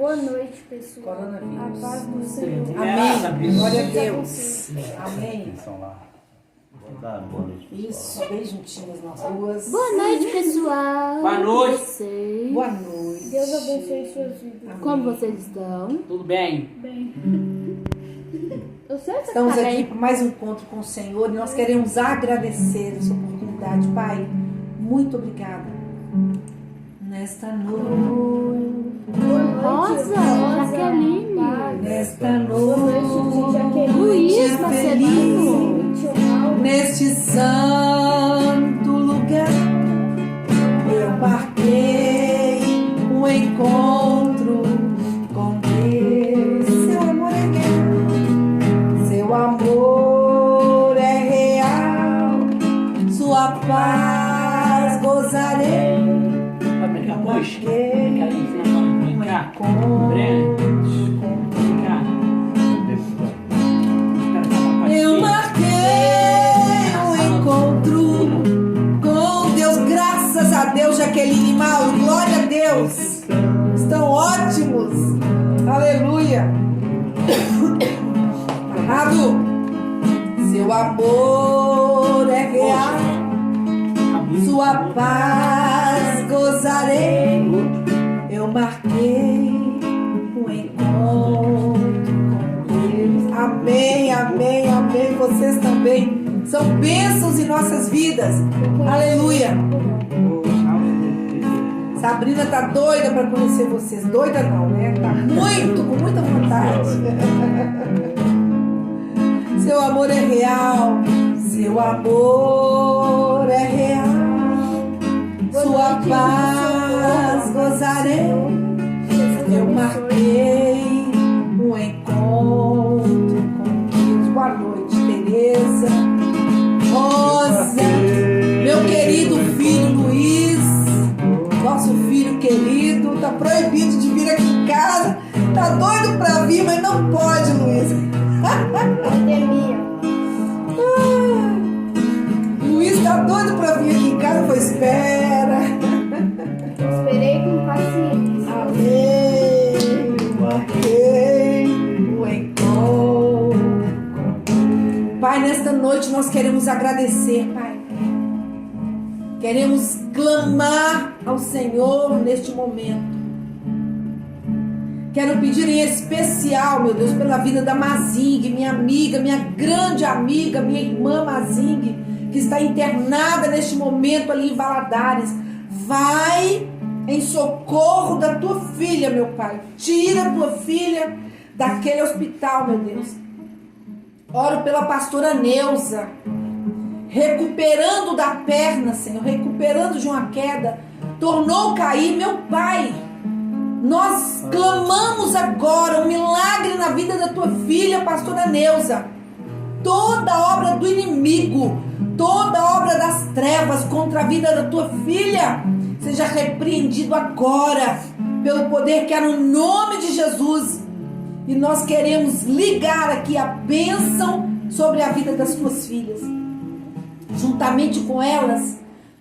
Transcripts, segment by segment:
Boa noite, pessoal. Coronavírus. A paz do Senhor. Amém. Glória a Deus. Amém. Boa noite, pessoal. Isso, bem juntinhas nas ruas. Boa noite, pessoal. Boa noite. Vocês? Boa noite. Deus abençoe suas vidas. Amém. Como vocês estão? Tudo bem? Bem. Eu sei que Estamos tá aqui bem. para mais um encontro com o Senhor e nós queremos agradecer essa oportunidade. Pai, muito obrigada. Nesta noite, Rosa, Jaqueline. nesta Boa noite, Jaqueline. noite Luiz feliz, neste santo lugar, eu marquei um encontro com Deus. Seu amor é real, seu amor é real, sua paz gozarei. Vai brincar hoje? Marquei Brincar aí, vamos brincar? Breno, vem cá. eu marquei um encontro com Deus, graças a Deus. Jaqueline e Mauro, glória a Deus, estão ótimos, aleluia. Amado, seu amor é real, sua paz gozarei. Eu marquei um encontro com Deus. Amém, amém, amém. Vocês também são bênçãos em nossas vidas. Aleluia. Sabrina tá doida para conhecer vocês. Doida não, né? Tá com muita vontade. Seu amor é real. Seu amor é real. Sua paz gozarei. Eu marquei um encontro com Deus. Boa noite, Tereza, Rosa, meu querido filho Luiz, nosso filho querido, tá proibido de vir aqui em casa. Tá doido pra vir, mas não pode, Luiz. Pandemia. Luiz tá doido pra vir aqui em casa, pois espera. Esperei com paciência. Amém. Marquei o encontro. Pai, nesta noite nós queremos agradecer, Pai. Queremos clamar ao Senhor neste momento. Quero pedir em especial, meu Deus, pela vida da Mazing, minha amiga, minha grande amiga, minha irmã Mazing, que está internada neste momento ali em Valadares. Vai em socorro da tua filha, meu Pai. Tira a tua filha daquele hospital, meu Deus. Oro pela pastora Neuza, recuperando da perna, Senhor, recuperando de uma queda, tornou cair, meu Pai. Nós clamamos agora um milagre na vida da tua filha, pastora Neuza. Toda obra do inimigo, toda obra das trevas contra a vida da tua filha, seja repreendido agora, pelo poder que há no nome de Jesus. E nós queremos ligar aqui a bênção sobre a vida das tuas filhas. Juntamente com elas,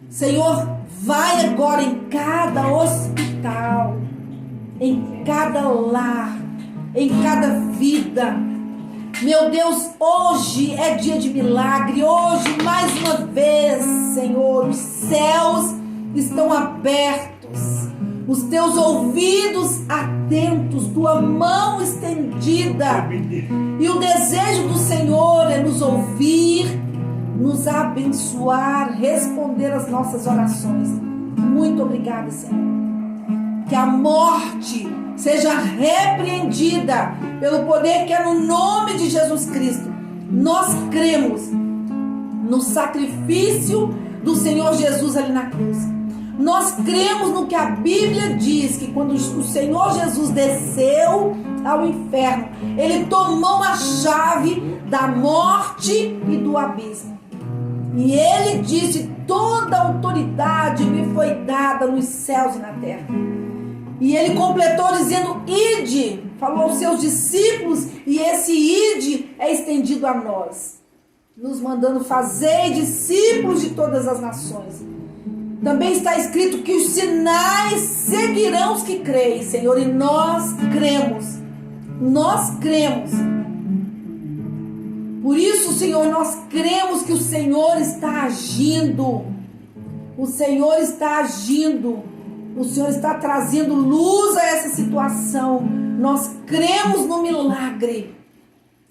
Senhor, vai agora em cada hospital, em cada lar, em cada vida. Meu Deus, hoje é dia de milagre. Hoje, mais uma vez, Senhor, os céus estão abertos, os teus ouvidos atentos, tua mão estendida. E o desejo do Senhor é nos ouvir, nos abençoar, responder as nossas orações. Muito obrigada, Senhor. Que a morte seja repreendida pelo poder que é no nome de Jesus Cristo. Nós cremos no sacrifício do Senhor Jesus ali na cruz. Nós cremos no que a Bíblia diz, que quando o Senhor Jesus desceu ao inferno, Ele tomou a chave da morte e do abismo. E Ele disse: toda autoridade me foi dada nos céus e na terra. E Ele completou dizendo: ide, falou aos seus discípulos, e esse ide é estendido a nós, nos mandando fazer discípulos de todas as nações. Também está escrito que os sinais seguirão os que creem, Senhor, e nós cremos. Nós cremos. Por isso, Senhor, nós cremos que o Senhor está agindo. O Senhor está agindo. O Senhor está trazendo luz a essa situação. Nós cremos no milagre.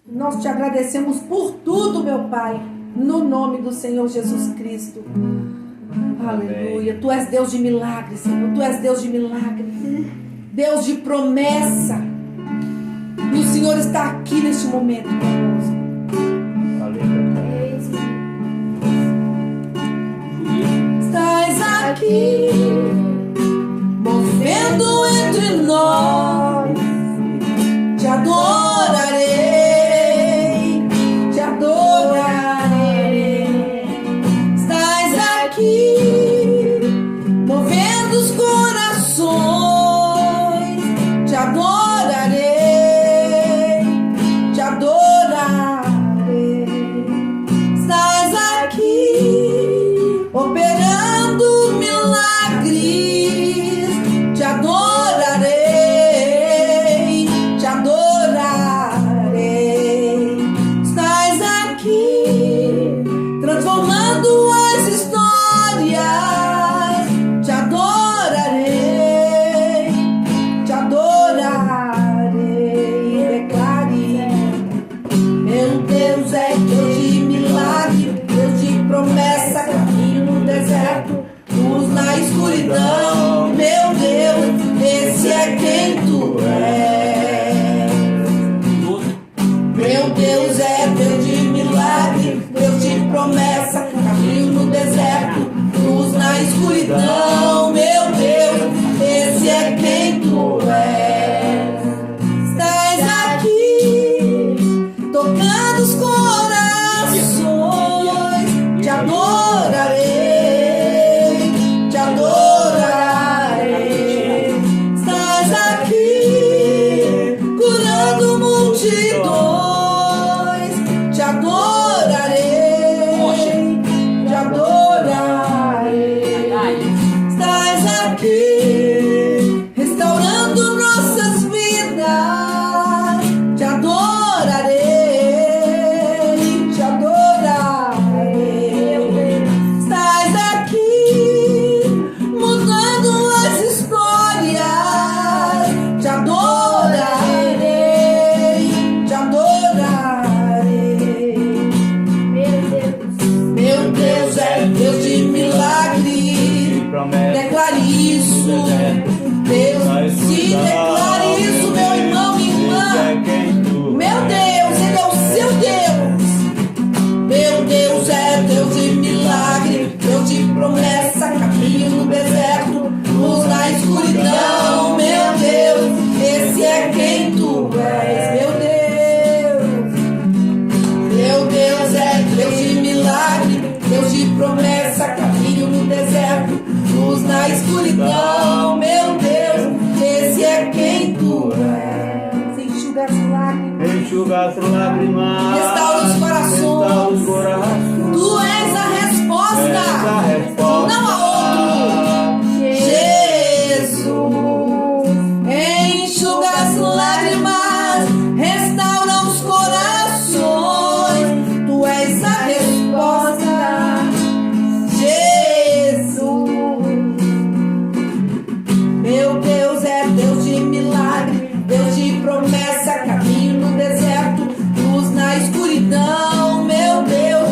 Nós te agradecemos por tudo, meu Pai, no nome do Senhor Jesus Cristo. Aleluia. Tu és Deus de milagre, Senhor. Tu és Deus de milagre. Deus de promessa. E o Senhor está aqui neste momento conosco. Estás aqui, movendo entre nós. Te adorarei, te adorarei. Estás aqui, movendo os corações. Te adorarei, te adorarei. Estás aqui, operando milagres. Te adorarei, te adorarei. Estás aqui, transformando as histórias. Te adorarei, te adorarei. Declare: meu Deus é Deus de milagre, Deus de promessa, caminho no deserto, luz na escuridão. Meu Deus, esse é quem tu és. Meu Deus é Deus de milagre, Deus de promessa, caminho no deserto, luz na escuridão. Meu Deus, esse é quem tu és. Estás aqui, tocando os corações. Te adorarei, te adorarei. Estás aqui, curando multidões. Te adorarei, te adorarei. Estás aqui, restaurando nossas vidas. Te adorarei, te adorarei. Estás aqui, mudando as histórias. Te adorarei, te adorarei. Meu Deus é Deus de milagre. Declare isso, Deus. Se declare isso, meu irmão, minha irmã. Meu Deus, Ele é o seu Deus. Meu Deus é Deus de milagre, Deus de promessa, caminho no deserto, luz na escuridão. Meu Deus, esse é quem tu és. Meu Deus é Deus de milagre, Deus de promessa, caminho no deserto, luz na escuridão. Meu Deus, esse é quem tu és. Enxuga as lágrimas, Enxuga as lágrimas, restaura os corações. restaura os corações. Tu és a resposta, És a resposta. não há outro. Jesus, enxuga as lágrimas, restaura os corações. Tu és a resposta, Jesus. Meu Deus é Deus de milagre, Deus de promessa, caminho no deserto, luz na escuridão. Meu Deus,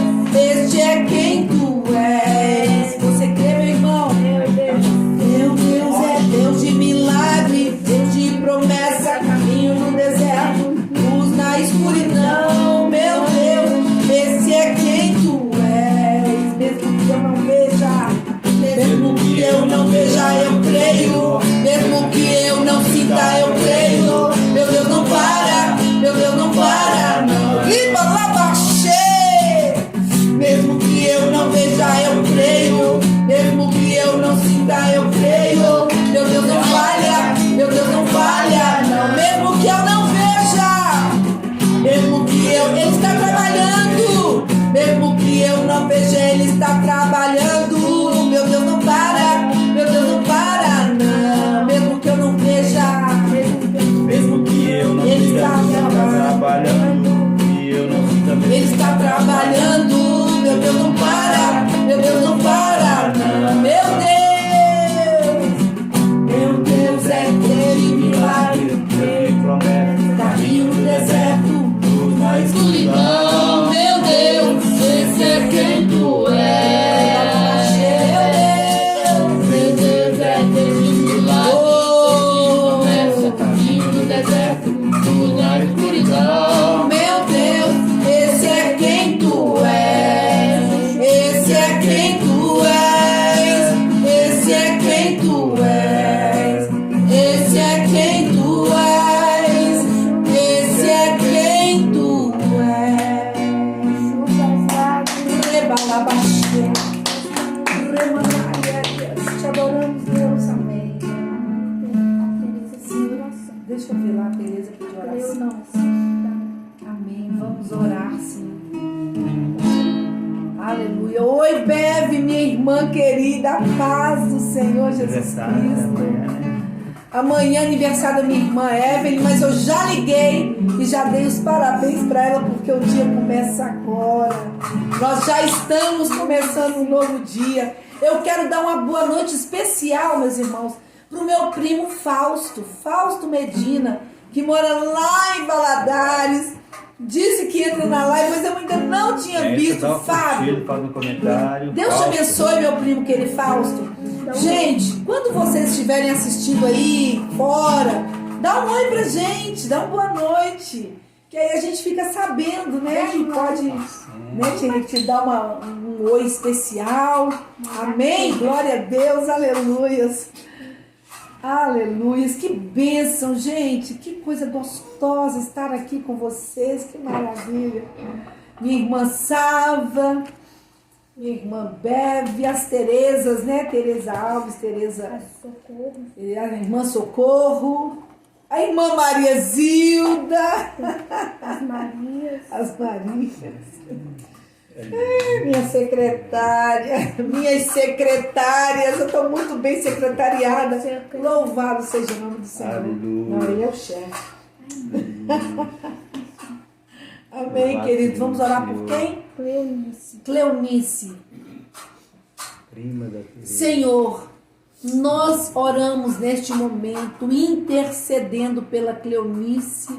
Deixa eu ver lá, a Tereza pediu oração. Amém. Vamos orar, Senhor. Aleluia. Oi, Bebe, minha irmã querida, a paz do Senhor Jesus Cristo. Amanhã é aniversário da minha irmã Evelyn, mas eu já liguei e já dei os parabéns para ela, porque o dia começa agora. Nós já estamos começando um novo dia. Eu quero dar uma boa noite especial, meus irmãos, para o meu primo Fausto Medina, que mora lá em Valadares. Disse que entra na live, mas eu ainda não tinha visto, Fábio. Faz um comentário. Deus te abençoe, meu primo querido Fausto. Gente, quando vocês estiverem assistindo aí, fora, dá um oi pra gente, dá uma boa noite. Que aí a gente fica sabendo, né? E pode, né, te dar um oi especial. Amém? Glória a Deus, aleluias. Aleluias, que bênção, gente, que coisa gostosa estar aqui com vocês, que maravilha. Minha irmã Sava, minha irmã Beve, as Terezas, né? Tereza Alves, Tereza Socorro. A irmã Socorro, a irmã Maria Zilda, As Marias. as Marias. Minha secretária, minhas secretárias, eu estou muito bem secretariada. Louvado seja o nome do Senhor. Aleluia. Não, ele é o chefe. Amém, querido. Vamos orar por quem? Cleonice. Prima da Tereza. Senhor, nós oramos neste momento, intercedendo pela Cleonice,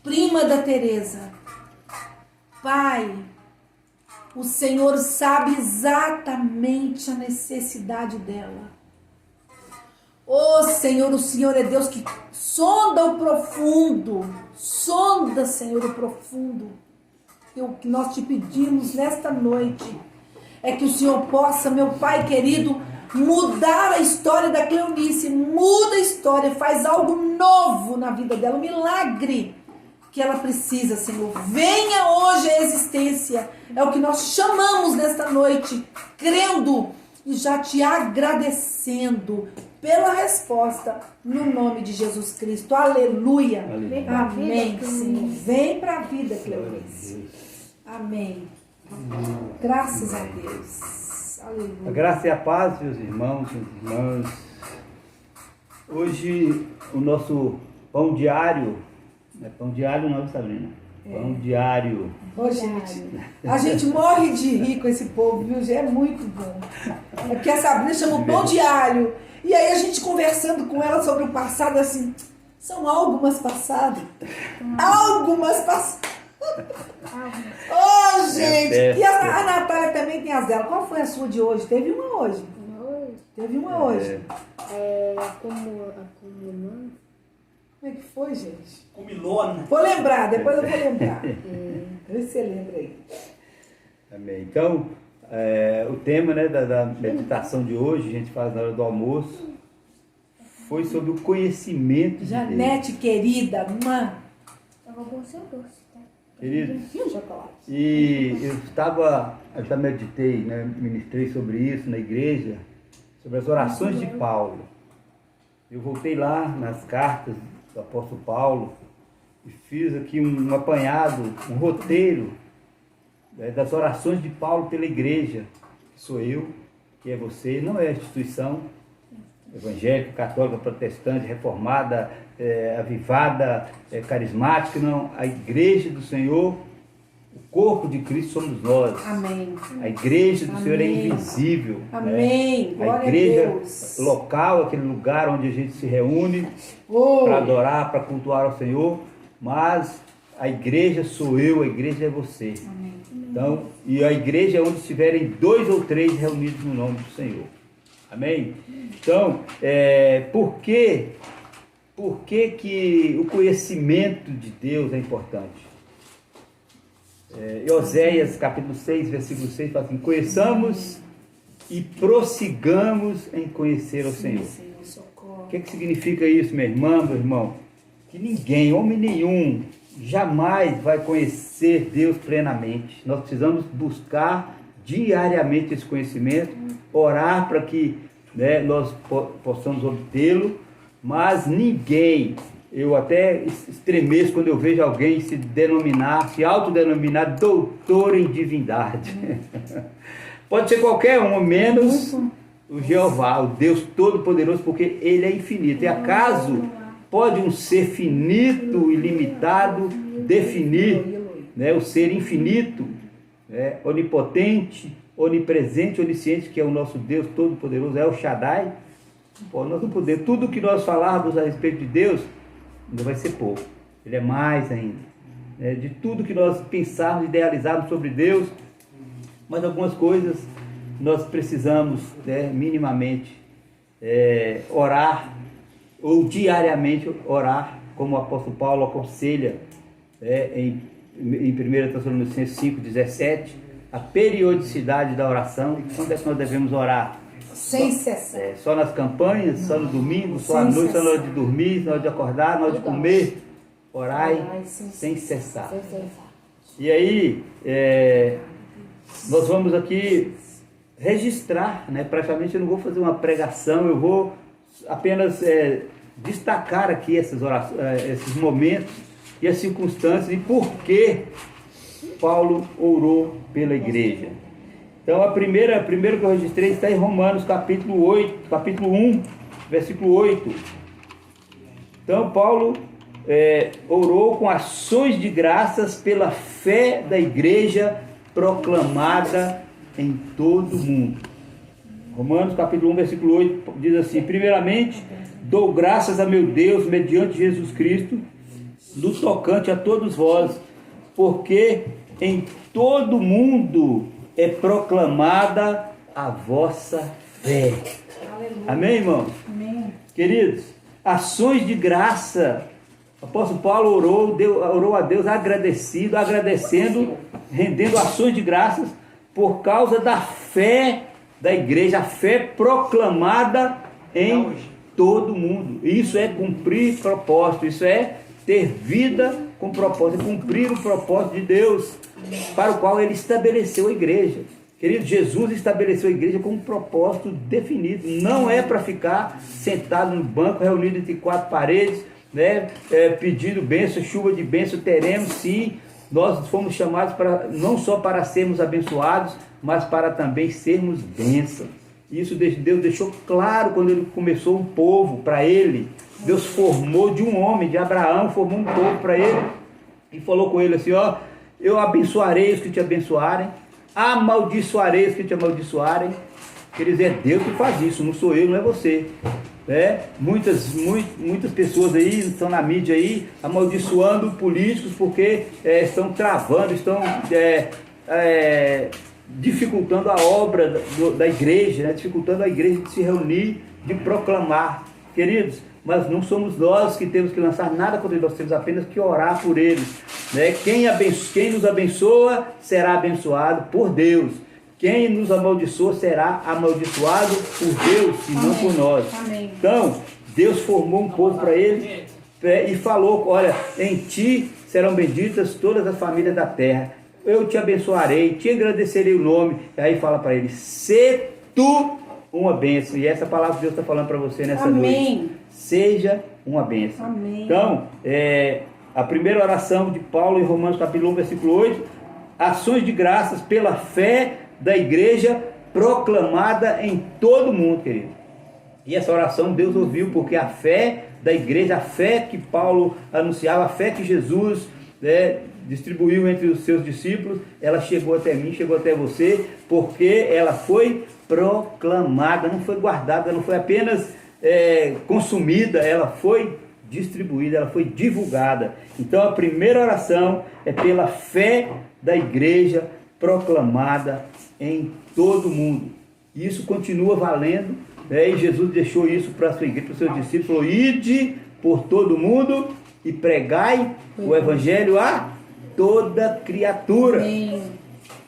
prima da Tereza. Pai, o Senhor sabe exatamente a necessidade dela. Oh Senhor, o Senhor é Deus que sonda o profundo. Sonda, Senhor, o profundo. E o que nós te pedimos nesta noite é que o Senhor possa, meu Pai querido, mudar a história da Cleonice. Muda a história, faz algo novo na vida dela, um milagre que ela precisa, Senhor. Venha hoje à existência. É o que nós chamamos nesta noite, crendo e já te agradecendo pela resposta, no nome de Jesus Cristo. Aleluia. Aleluia. Amém, Senhor. Vem para a vida, Cleonice. Amém. Graças a Deus. A Aleluia. graça e a paz, meus irmãos, minhas irmãs. Hoje, o nosso pão diário, não é pão diário não, Sabrina? Pão diário. Ô, gente, a gente morre de rir com esse povo, viu? Já é muito bom. É porque a Sabrina chama o pão diário. E aí a gente conversando com ela sobre o passado, assim, são algumas passadas. Algumas passadas. Oh, gente! E a Natália também tem as dela. Qual foi a sua de hoje? Teve uma hoje. Teve uma hoje. Acumulando. Como é que foi, gente? Comilona. Vou lembrar, depois eu vou lembrar. Vê se você lembra aí. Amém. Então, o tema, né, da meditação de hoje, a gente faz na hora do almoço, foi sobre o conhecimento de Deus. Janete, querida, mãe. Tava com seu doce, tá? Querido, E o chocolate? e eu já meditei, né, ministrei sobre isso na igreja, sobre as orações de Paulo. Eu voltei lá nas cartas do apóstolo Paulo e fiz aqui um apanhado, um roteiro, né, das orações de Paulo pela igreja, que sou eu, que é você, não é a instituição evangélica, católica, protestante, reformada, avivada, carismática, não, a igreja do Senhor, o corpo de Cristo somos nós. Amém. A igreja do Senhor é Amém. invisível. Amém. Né? Glória A igreja a Deus. local, aquele lugar onde a gente se reúne Oh. para adorar, para cultuar ao Senhor, mas a igreja sou eu, a igreja é você. Amém. Então, e a igreja é onde estiverem 2 ou 3 reunidos no nome do Senhor. Amém? Então, por que o conhecimento de Deus é importante? Oséias capítulo 6, versículo 6 fala assim: conheçamos e prossigamos em conhecer o Senhor. Senhor, socorro. O que significa isso, minha irmã, meu irmão? Que ninguém, homem nenhum, jamais vai conhecer Deus plenamente. Nós precisamos buscar diariamente esse conhecimento, orar para que, né, nós possamos obtê-lo, mas ninguém eu até estremeço quando eu vejo alguém se autodenominar doutor em divindade. Pode ser qualquer um, menos o Jeová, o Deus Todo-Poderoso, porque Ele é infinito. E acaso pode um ser finito e limitado definir, né, o ser infinito, onipotente, onipresente, onisciente, que é o nosso Deus Todo-Poderoso, é o Shaddai? Pô, nós não podemos, tudo que nós falarmos a respeito de Deus, ainda vai ser pouco. Ele é mais ainda. De tudo que nós pensarmos, idealizarmos sobre Deus, mas algumas coisas nós precisamos, minimamente, orar, ou diariamente orar, como o apóstolo Paulo aconselha em 1 Tessalonicenses 5,17, a periodicidade da oração. Quando é que nós devemos orar? Sem cessar. Só nas campanhas, só no domingo, só à noite, só na hora de dormir, na hora de acordar, na hora de comer. Orai sem cessar. E aí, nós vamos aqui registrar, praticamente eu não vou fazer uma pregação, eu vou apenas destacar aqui essas orações, esses momentos e as circunstâncias e por que Paulo orou pela igreja. Então a primeira que eu registrei está em Romanos capítulo 1, versículo 8. Então Paulo orou com ações de graças pela fé da igreja proclamada em todo o mundo. Romanos capítulo 1, versículo 8 diz assim: primeiramente, dou graças a meu Deus mediante Jesus Cristo, no tocante a todos vós, porque em todo o mundo é proclamada a vossa fé. Aleluia. Amém, irmãos? Amém. Queridos, ações de graça. O apóstolo Paulo orou a Deus agradecendo, rendendo ações de graças por causa da fé da igreja, a fé proclamada em todo mundo. Isso é cumprir propósito, isso é ter vida com propósito, é cumprir o propósito de Deus, para o qual Ele estabeleceu a igreja. Querido, Jesus estabeleceu a igreja com um propósito definido. Não é para ficar sentado no banco, reunido entre quatro paredes, pedindo bênção, chuva de bênção teremos, sim. Nós fomos chamados não só para sermos abençoados, mas para também sermos bênçãos. Isso Deus deixou claro quando Ele começou um povo para Ele. Deus formou de um homem, de Abraão, formou um povo para Ele e falou com ele assim: eu abençoarei os que te abençoarem, amaldiçoarei os que te amaldiçoarem. Quer dizer, é Deus que faz isso, não sou eu, não é você. Muitas pessoas aí estão na mídia aí amaldiçoando políticos porque estão travando, estão dificultando a obra da igreja, dificultando a igreja de se reunir, de proclamar. Queridos, mas não somos nós que temos que lançar nada contra eles, nós temos apenas que orar por eles. Quem nos abençoa será abençoado por Deus. Quem nos amaldiçoa será amaldiçoado por Deus e não por nós. Amém. Então, Deus formou um povo para Ele e falou: olha, em ti serão benditas todas as famílias da terra. Eu te abençoarei, te agradecerei o nome. E aí fala para ele: se tu uma bênção. E essa palavra que Deus está falando para você nessa noite. Seja uma bênção. Amém. Então, a primeira oração de Paulo em Romanos capítulo 1, versículo 8: ações de graças pela fé da igreja proclamada em todo o mundo, querido. E essa oração Deus ouviu, porque a fé da igreja, a fé que Paulo anunciava, a fé que Jesus distribuiu entre os seus discípulos, ela chegou até mim, chegou até você, porque ela foi proclamada, não foi guardada, não foi apenas consumida, ela foi distribuída, ela foi divulgada. Então a primeira oração é pela fé da igreja proclamada em todo o mundo. E isso continua valendo, e Jesus deixou isso para a sua igreja, para os seus discípulos, falou: ide por todo o mundo e pregai o evangelho a toda criatura. Amém.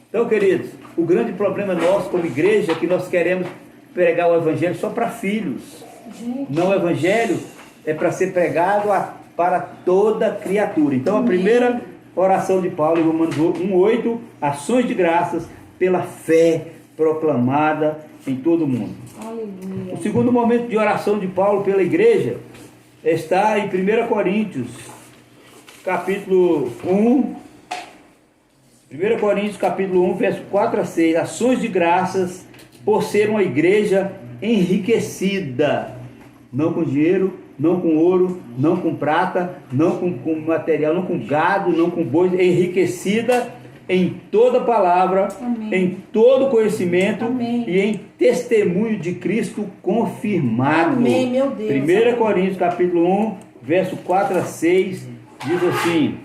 Então, queridos, o grande problema nosso como igreja é que nós queremos pregar o evangelho só para filhos. Não, o evangelho é para ser pregado para toda criatura. Então, a primeira oração de Paulo em Romanos 1:8, ações de graças pela fé proclamada em todo o mundo. Aleluia. O segundo momento de oração de Paulo pela igreja está em 1 Coríntios, capítulo 1. 1 Coríntios, capítulo 1, verso 4 a 6. Ações de graças por ser uma igreja enriquecida. Não com dinheiro, não com ouro, não com prata, não com material, não com gado, não com bois. Enriquecida em toda palavra, Amém. em todo conhecimento, Amém. e em testemunho de Cristo confirmado. Amém, meu Deus. 1 Coríntios, capítulo 1, verso 4 a 6, diz assim: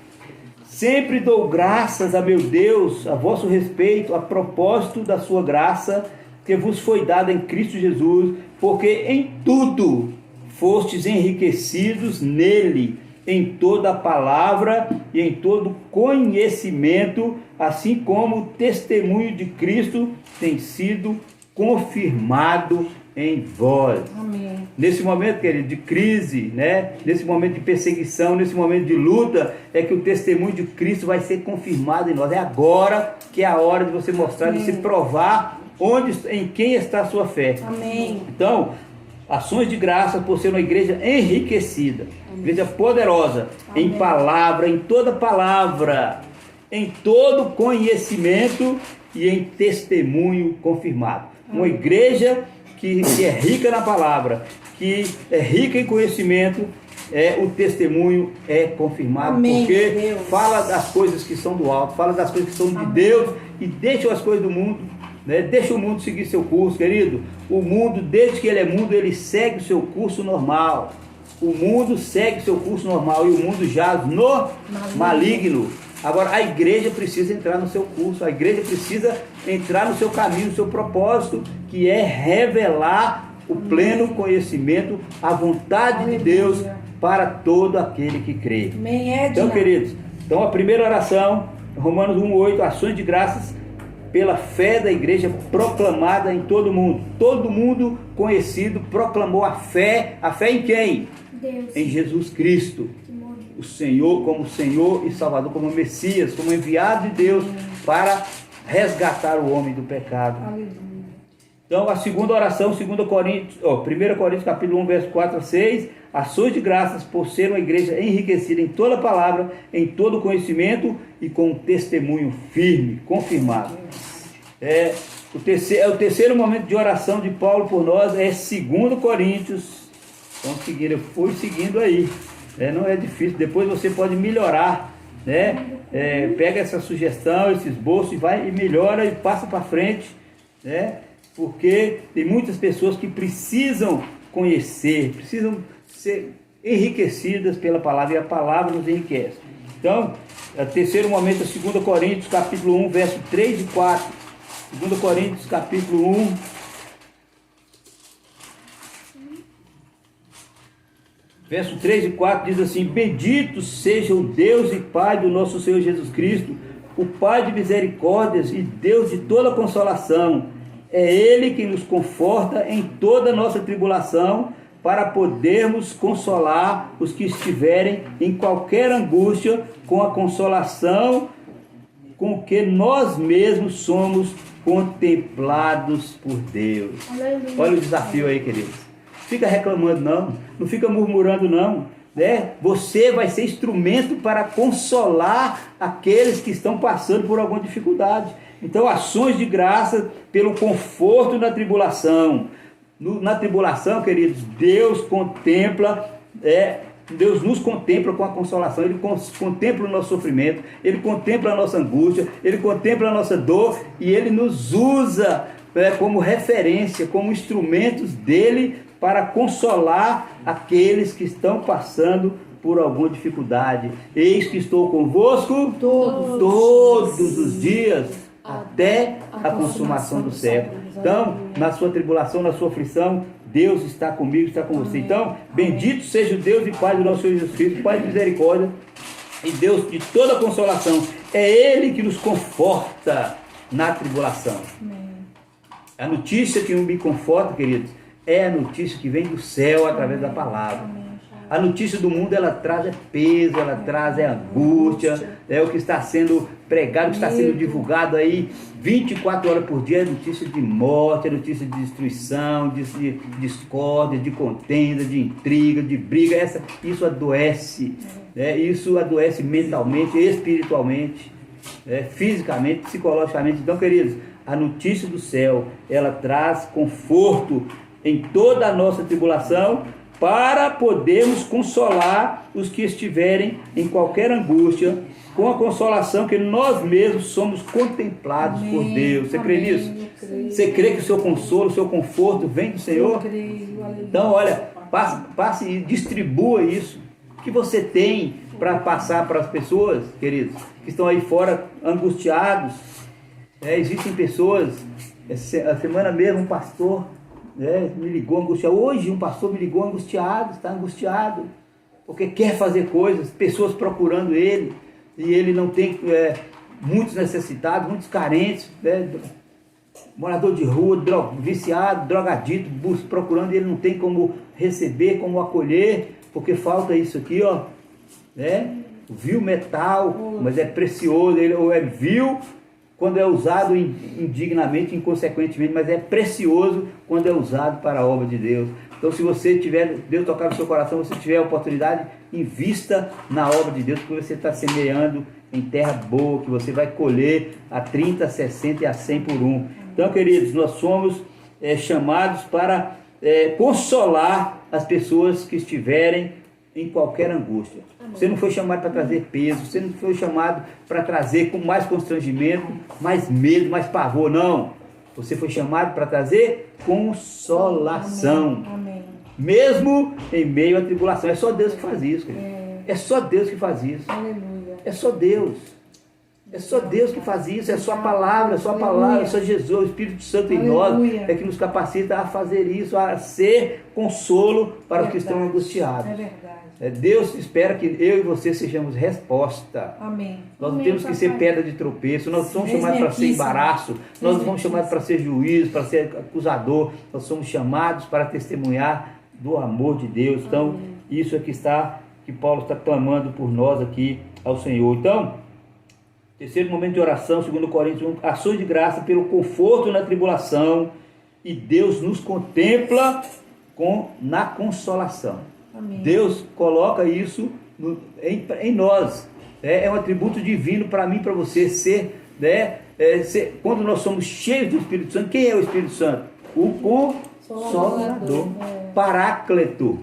sempre dou graças a meu Deus a vosso respeito, a propósito da sua graça, que vos foi dada em Cristo Jesus, porque em tudo fostes enriquecidos nele, em toda a palavra e em todo conhecimento, assim como o testemunho de Cristo tem sido confirmado em vós. Amém. Nesse momento, querido, de crise, né? Nesse momento de perseguição, nesse momento de luta, é que o testemunho de Cristo vai ser confirmado em nós. É agora que é a hora de você mostrar, de se provar em quem está a sua fé. Amém. Então, ações de graça por ser uma igreja enriquecida, igreja poderosa, em palavra, em toda palavra, em todo conhecimento e em testemunho confirmado. Uma igreja que é rica na palavra, que é rica em conhecimento, o testemunho é confirmado. Amém, porque Deus. fala das coisas que são do alto, fala das coisas que são de Deus, e deixa as coisas do mundo, né? Deixa o mundo seguir seu curso, querido. O mundo, desde que ele é mundo, ele segue o seu curso normal. O mundo segue seu curso normal, e o mundo jaz no maligno. Agora, a igreja precisa entrar no seu curso, a igreja precisa entrar no seu caminho, no seu propósito, que é revelar o pleno conhecimento, a vontade de Deus para todo aquele que crê. Amém, Edna. Então, queridos, a primeira oração, Romanos 1:8, ações de graças pela fé da igreja proclamada em todo mundo. Todo mundo conhecido proclamou a fé em quem? Deus. Em Jesus Cristo, Que morreu. o Senhor, como Senhor e Salvador, como Messias, como enviado de Deus para resgatar o homem do pecado. Aleluia. Então, a segunda oração, 1 Coríntios capítulo 1, verso 4 a 6, ações de graças por ser uma igreja enriquecida em toda palavra, em todo conhecimento e com um testemunho firme, confirmado. O terceiro momento de oração de Paulo por nós é 2 Coríntios. Então, seguindo, eu fui seguindo aí. Não é difícil, depois você pode melhorar, né? Pega essa sugestão, esse esboço e vai e melhora e passa para frente, né? Porque tem muitas pessoas que precisam conhecer, precisam ser enriquecidas pela palavra, e a palavra nos enriquece. Então, o terceiro momento é 2 Coríntios, capítulo 1, verso 3 e 4. 2 Coríntios, capítulo 1, verso 3 e 4 diz assim: bendito seja o Deus e Pai do nosso Senhor Jesus Cristo, o Pai de misericórdias e Deus de toda consolação. É Ele que nos conforta em toda a nossa tribulação, para podermos consolar os que estiverem em qualquer angústia, com a consolação com que nós mesmos somos contemplados por Deus. Aleluia. Olha o desafio aí, queridos. Fica reclamando não fica murmurando não, né? Você vai ser instrumento para consolar aqueles que estão passando por alguma dificuldade. Então, ações de graça pelo conforto na tribulação. Na tribulação, queridos, Deus nos contempla com a consolação. Ele contempla o nosso sofrimento, Ele contempla a nossa angústia, Ele contempla a nossa dor, e Ele nos usa como referência, como instrumentos dEle para consolar aqueles que estão passando por alguma dificuldade. Eis que estou convosco todos os dias, até a consumação do século. Então, na sua tribulação, na sua aflição, Deus está comigo, está com você. Então, bendito seja o Deus e Pai do nosso Senhor Jesus Cristo, Pai de misericórdia e Deus de toda consolação. É Ele que nos conforta na tribulação. A notícia que me conforta, queridos, é a notícia que vem do céu através da palavra. A notícia do mundo, ela traz peso, ela traz angústia, é o que está sendo pregado, o que está sendo divulgado aí 24 horas por dia, é notícia de morte, é notícia de destruição, de discórdia, de contenda, de intriga, de briga. Isso adoece, isso adoece mentalmente, espiritualmente, fisicamente, psicologicamente. Então, queridos, a notícia do céu, ela traz conforto em toda a nossa tribulação, para podermos consolar os que estiverem em qualquer angústia, com a consolação que nós mesmos somos contemplados por Deus. Você crê nisso? Você crê que o seu consolo, o seu conforto vem do Senhor? Então, olha, passe e distribua isso que você tem para passar para as pessoas, queridos, que estão aí fora angustiados. Existem pessoas, a semana mesmo um pastor me ligou angustiado. Hoje um pastor me ligou angustiado, está angustiado, porque quer fazer coisas, pessoas procurando ele, e ele não tem muitos necessitados, muitos carentes, morador de rua, viciado, drogadito, procurando, e ele não tem como receber, como acolher, porque falta isso aqui, ó, vil metal, mas é precioso, ou é vil quando é usado indignamente, inconsequentemente, mas é precioso quando é usado para a obra de Deus. Então, se você tiver, Deus tocar no seu coração, se você tiver a oportunidade, invista na obra de Deus, porque você está semeando em terra boa, que você vai colher a 30, a 60 e a 100 por um. Então, queridos, nós somos chamados para consolar as pessoas que estiverem em qualquer angústia. Você não foi chamado para trazer peso, você não foi chamado para trazer com mais constrangimento, mais medo, mais pavor, não. Você foi chamado para trazer consolação. Amém. Mesmo em meio à tribulação. É só Deus que faz isso, querido. É só Deus que faz isso. Aleluia. É só Deus. É só Deus que faz isso, é só a palavra, é só Jesus, o Espírito Santo em nós é que nos capacita a fazer isso, a ser consolo para os que estão angustiados. É verdade. Deus espera que eu e você sejamos resposta. Amém. Nós não temos que ser pedra de tropeço, nós não somos chamados para ser embaraço, nós não somos chamados para ser juiz, para ser acusador, nós somos chamados para testemunhar do amor de Deus. Então, isso é que Paulo está clamando por nós aqui ao Senhor. Então, terceiro momento de oração, 2 Coríntios 1, ações de graça pelo conforto na tribulação, e Deus nos contempla na consolação. Amém. Deus coloca isso em nós. É um atributo divino para mim e para você ser, quando nós somos cheios do Espírito Santo. Quem é o Espírito Santo? O Consolador, Paráclito.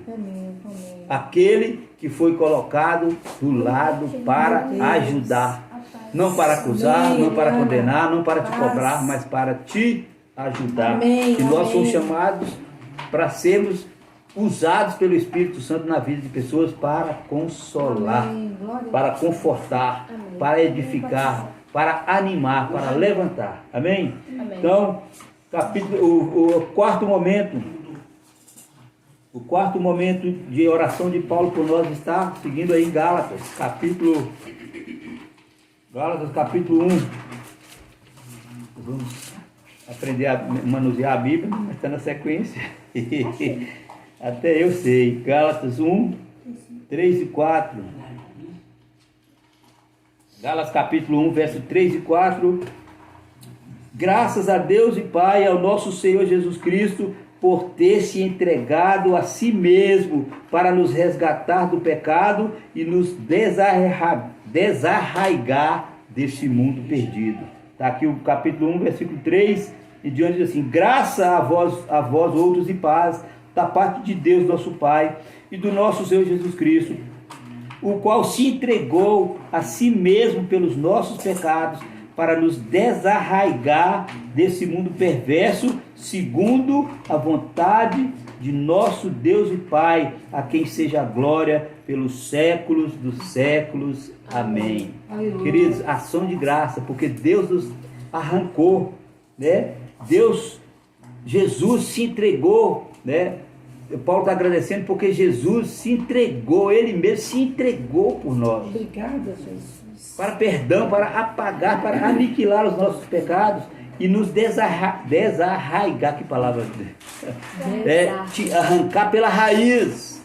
Aquele que foi colocado do lado para ajudar. Não para acusar, não para condenar, não para te cobrar, mas para te ajudar. Amém, e nós somos chamados para sermos usados pelo Espírito Santo na vida de pessoas para consolar, para confortar, para edificar, para animar, para levantar. Amém? Amém. Então, o quarto momento de oração de Paulo por nós está seguindo aí em Gálatas, capítulo 1. Vamos aprender a manusear a Bíblia, mas está na sequência. Até eu sei. Gálatas 1, 3 e 4. Gálatas capítulo 1, verso 3 e 4. Graças a Deus e Pai, ao nosso Senhor Jesus Cristo, por ter se entregado a si mesmo para nos resgatar do pecado e nos desarraigar deste mundo perdido. Está aqui o capítulo 1, versículo 3, e diante diz assim: graça a vós outros e paz, da parte de Deus nosso Pai e do nosso Senhor Jesus Cristo, o qual se entregou a si mesmo pelos nossos pecados, para nos desarraigar desse mundo perverso, segundo a vontade de nosso Deus e Pai, a quem seja a glória pelos séculos dos séculos. Amém. Aleluia. Queridos, ação de graça, porque Deus nos arrancou, Jesus se entregou, Paulo está agradecendo porque Jesus se entregou, Ele mesmo se entregou por nós. Obrigada, Jesus. Para perdão, para apagar, para aniquilar os nossos pecados e nos desarraigar, que palavra? Te arrancar pela raiz.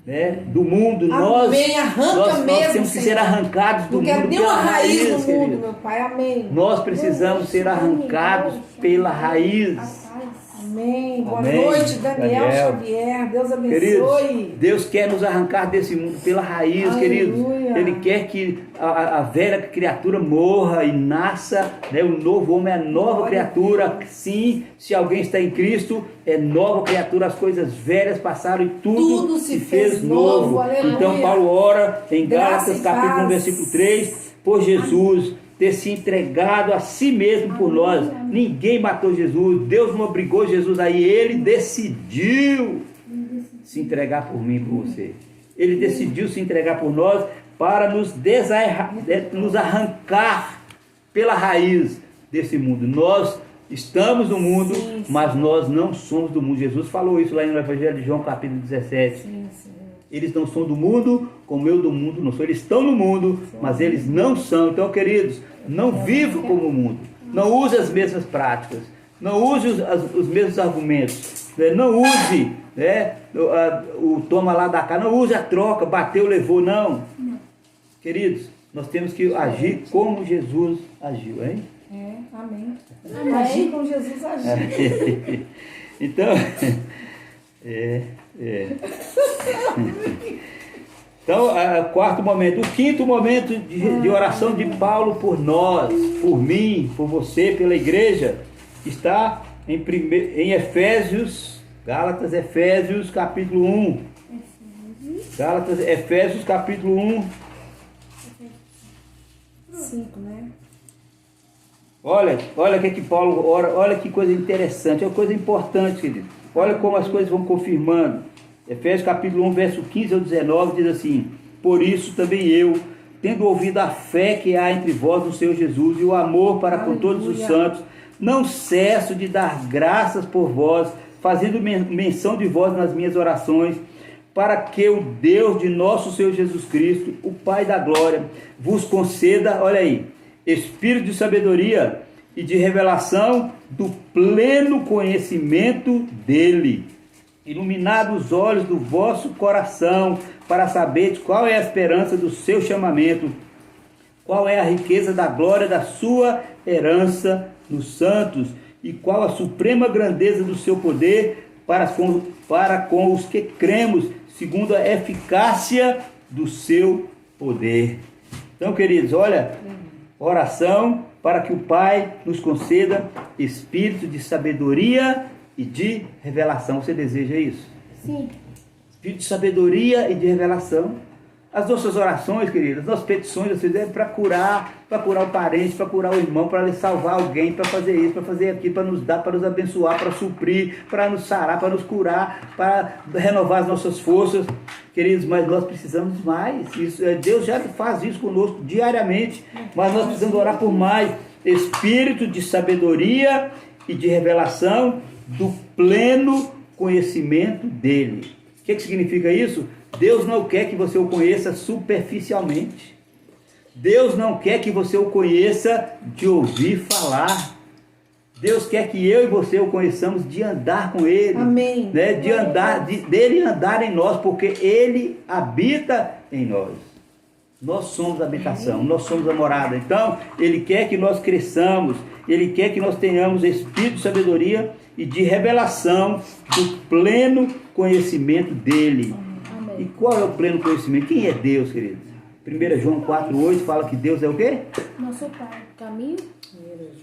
né, do mundo. Amém. Arranca Nós mesmo, temos que ser Senhor. arrancados do Não quero mundo nenhuma pela raiz no mundo, querido. meu Pai. Amém. Nós precisamos ser arrancados pela raiz. Amém. Boa Amém. noite, Daniel Xavier. Deus abençoe. Queridos, Deus quer nos arrancar desse mundo pela raiz, Aleluia. queridos. Ele quer que a velha criatura morra e nasça, né? O novo homem é a nova Glória criatura. a Deus. Sim, se alguém está em Cristo, é nova criatura. As coisas velhas passaram e tudo se fez novo. Aleluia. Então Paulo ora em Graça Gálatas e capítulo 1, paz. versículo 3, por Jesus ter se entregado a si mesmo por nós. Ninguém matou Jesus, Deus não obrigou Jesus a ir, ele decidiu se entregar por mim e por você. Ele decidiu se entregar por nós para nos arrancar pela raiz desse mundo. Nós estamos no mundo, Sim, sim. mas nós não somos do mundo. Jesus falou isso lá no Evangelho de João capítulo 17. Sim, Senhor. Eles não são do mundo, como eu do mundo não sou. Eles estão no mundo, mas eles não são. Então, queridos, não vivam como o mundo. Não use as mesmas práticas. Não use os mesmos argumentos. Não use, né, o toma lá da cá. Não use a troca, bateu, levou. Não. Queridos, nós temos que agir como Jesus agiu, hein? Amém. Agir como Jesus agiu. Então, Então, quarto momento. O quinto momento de oração de Paulo por nós, por mim, por você, pela igreja, está em Efésios, Efésios capítulo 1. Efésios capítulo 1. 5, né? Olha o que Paulo ora, olha que coisa interessante, é uma coisa importante, querido. Olha como as coisas vão confirmando. Efésios capítulo 1, verso 15 ao 19 diz assim: por isso também eu, tendo ouvido a fé que há entre vós no Senhor Jesus e o amor para com todos os santos, não cesso de dar graças por vós, fazendo menção de vós nas minhas orações, para que o Deus de nosso Senhor Jesus Cristo, o Pai da glória, vos conceda, olha aí, espírito de sabedoria e de revelação do pleno conhecimento dele, iluminado os olhos do vosso coração, para saber qual é a esperança do seu chamamento, qual é a riqueza da glória da sua herança nos santos, e qual a suprema grandeza do seu poder para com os que cremos, segundo a eficácia do seu poder. Então, queridos, olha, oração para que o Pai nos conceda espírito de sabedoria e de revelação. Você deseja isso? Sim. Espírito de sabedoria e de revelação. As nossas orações, queridas, as nossas petições, vocês devem para curar o parente, para curar o irmão, para salvar alguém, para fazer isso, para fazer aquilo, para nos dar, para nos abençoar, para suprir, para nos sarar, para nos curar, para renovar as nossas forças. Queridos, mas nós precisamos mais. Deus já faz isso conosco diariamente, mas nós precisamos orar por mais. Espírito de sabedoria e de revelação do pleno conhecimento dele. O que significa isso? Deus não quer que você o conheça superficialmente. Deus não quer que você o conheça de ouvir falar. Deus quer que eu e você o conheçamos de andar com Ele. Amém. Né? Dele andar em nós, porque Ele habita em nós. Nós somos a habitação, nós somos a morada. Então, Ele quer que nós cresçamos, Ele quer que nós tenhamos espírito de sabedoria e de revelação do pleno conhecimento dele. Amém. E qual é o pleno conhecimento? Quem é Deus, queridos? 1 João 4,8 fala que Deus é o quê? Nosso Pai, caminho,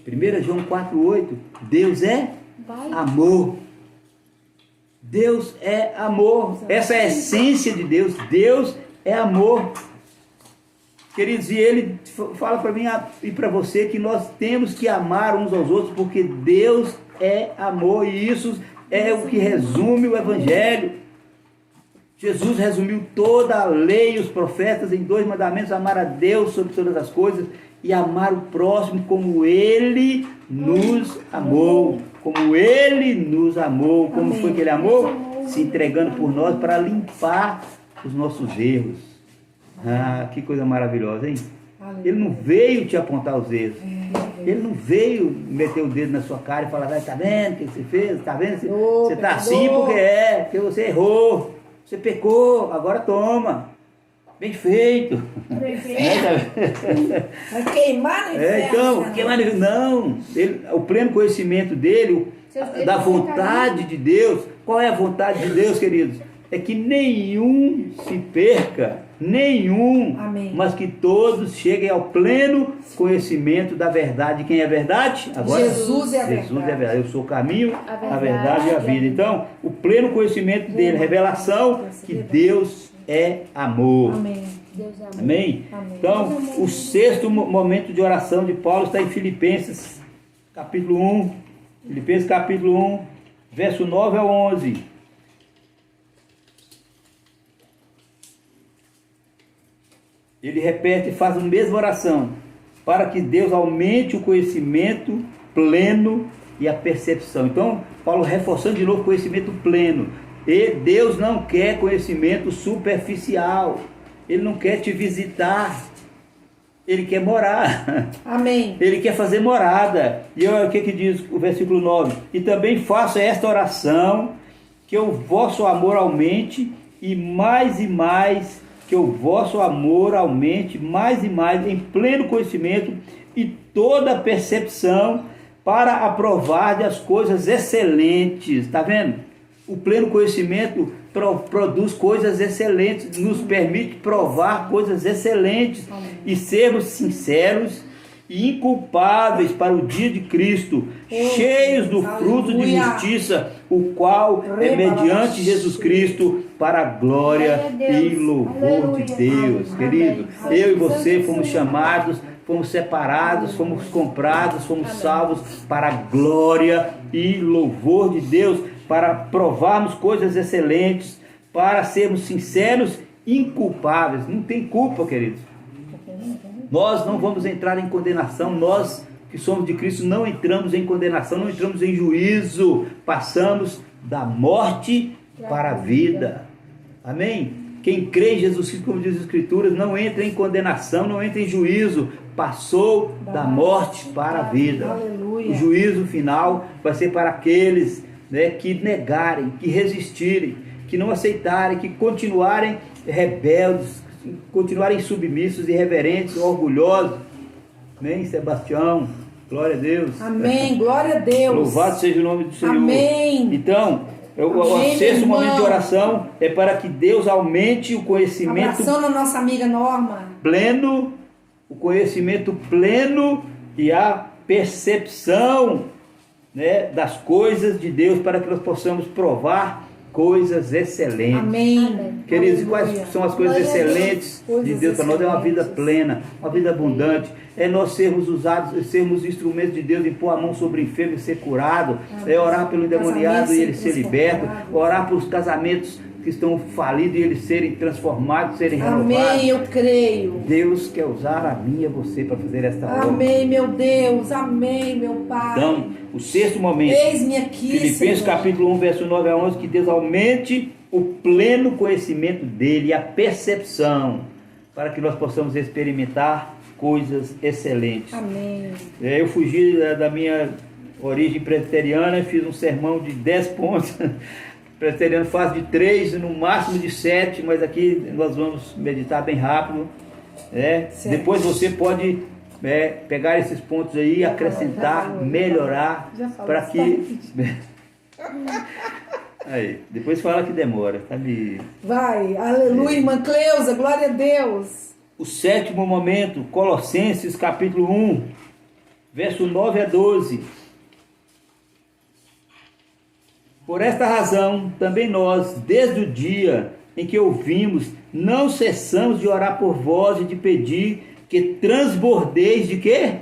1 João 4,8, Deus é vai. amor. Deus é amor. Essa é a essência de Deus. Deus é amor. Queridos, e ele fala para mim e para você que nós temos que amar uns aos outros, porque Deus é amor, e isso é o que resume o Evangelho. Jesus resumiu toda a lei e os profetas em 2 mandamentos: amar a Deus sobre todas as coisas e amar o próximo como Ele nos amou. Como Ele nos amou. Como Amém. foi que Ele amou? Se entregando por nós para limpar os nossos erros. Ah, que coisa maravilhosa, hein? Ele não veio te apontar os erros. Ele não veio meter o dedo na sua cara e falar: tá vendo o que você fez? Tá vendo? Você está assim porque você errou. Você pecou, agora toma. Bem feito. Vai queimar no inferno. Então, queimar no não. O pleno conhecimento dele, da vontade de Deus. Qual é a vontade de Deus, queridos? É que nenhum se perca, nenhum, Amém. mas que todos cheguem ao pleno conhecimento da verdade. Quem é a verdade? Agora, Jesus é a Jesus verdade. é a verdade. Eu sou o caminho, A a verdade e a vida. Então, o pleno conhecimento dele, revelação que Deus é amor. Amém. Deus é amor. Amém? Amém. Então, o sexto momento de oração de Paulo está em Filipenses, capítulo 1. Filipenses, capítulo 1, verso 9 ao 11. Ele repete e faz a mesma oração, para que Deus aumente o conhecimento pleno e a percepção. Então, Paulo reforçando de novo o conhecimento pleno. E Deus não quer conhecimento superficial. Ele não quer te visitar. Ele quer morar. Amém. Ele quer fazer morada. E olha o que diz o versículo 9. E também faço esta oração, que o vosso amor aumente e mais, que o vosso amor aumente mais e mais em pleno conhecimento e toda percepção, para aprovar as coisas excelentes. Está vendo? O pleno conhecimento produz coisas excelentes, nos permite provar coisas excelentes e sermos sinceros e inculpáveis para o dia de Cristo, cheios do fruto de justiça, o qual é mediante Jesus Cristo para a glória e louvor de Deus. Querido, eu e você fomos chamados, fomos separados, fomos comprados, fomos salvos para a glória e louvor de Deus, para provarmos coisas excelentes, para sermos sinceros e inculpáveis. Não tem culpa, queridos. Nós não vamos entrar em condenação. Nós que somos de Cristo não entramos em condenação, não entramos em juízo. Passamos da morte para a vida. Amém? Quem crê em Jesus Cristo, como diz as Escrituras, não entra em condenação, não entra em juízo. Passou da morte para a vida. Aleluia. O juízo final vai ser para aqueles, né, que negarem, que resistirem, que não aceitarem, que continuarem rebeldes, continuarem submissos, irreverentes, orgulhosos. Amém, Sebastião? Glória a Deus. Amém, glória a Deus. Louvado seja o nome do Senhor. Amém. Então, o sexto momento de oração é para que Deus aumente o conhecimento Abração na nossa amiga Norma. pleno, o conhecimento pleno e a percepção, né, das coisas de Deus, para que nós possamos provar coisas excelentes. Amém. Queridos, Aleluia. quais são as coisas excelentes de Deus para nós? É uma vida plena, uma vida abundante. É nós sermos usados, sermos instrumentos de Deus, e pôr a mão sobre o enfermo e ser curado. É orar pelo endemoniado e ele ser liberto. Orar pelos casamentos que estão falidos e eles serem transformados, serem renovados. Amém, eu creio. Deus quer usar a mim e a você para fazer esta obra. Amém, meu Deus. Amém, meu Pai. Então, o sexto momento, Eis-me aqui, Filipenses Senhor. capítulo 1, verso 9 a 11, que Deus aumente o pleno conhecimento dele e a percepção, para que nós possamos experimentar coisas excelentes. Amém. Eu fugi da minha origem presbiteriana e fiz um sermão de 10 pontos. O presbiteriano faz de 3, no máximo de 7, mas aqui nós vamos meditar bem rápido. Depois você pode pegar esses pontos aí, acrescentar, melhorar, para que... Aí, depois fala que demora, tá me... Vai, aleluia, irmã Cleusa, glória a Deus. O sétimo momento, Colossenses capítulo 1, verso 9 a 12. Por esta razão, também nós, desde o dia em que ouvimos, não cessamos de orar por vós e de pedir que transbordeis de quê?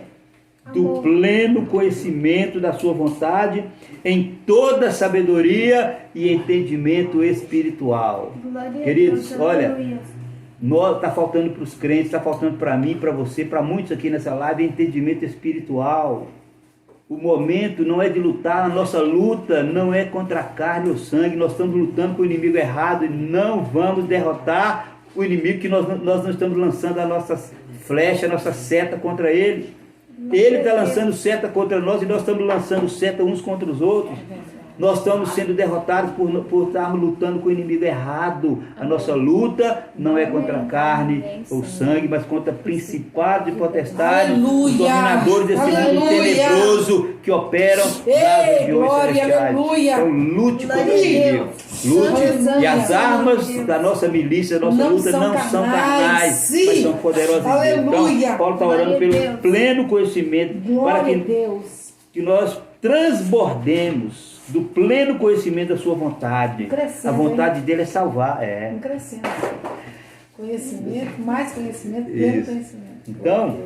Do pleno conhecimento da sua vontade, em toda sabedoria e entendimento espiritual. Queridos, olha, está faltando para os crentes, está faltando para mim, para você, para muitos aqui nessa live, entendimento espiritual. O momento não é de lutar, a nossa luta não é contra a carne ou sangue, nós estamos lutando com o inimigo errado e não vamos derrotar o inimigo, que nós não estamos lançando a nossa flecha, a nossa seta contra ele. Ele está lançando seta contra nós e nós estamos lançando seta uns contra os outros. Nós estamos sendo derrotados por estarmos lutando com o inimigo errado. A nossa luta não é contra a carne ou sangue, mas contra principados e potestades, os dominadores desse mundo tenebroso que operam nas regiões celestiais. Então lute contra o inimigo. Lute. E as armas da nossa milícia, da nossa luta não são carnais, mas são poderosas em Deus. Então Paulo está orando pelo pleno conhecimento para que nós transbordemos do pleno conhecimento da sua vontade. A vontade dele é salvar. Crescendo. Conhecimento, mais conhecimento, pleno conhecimento. Então,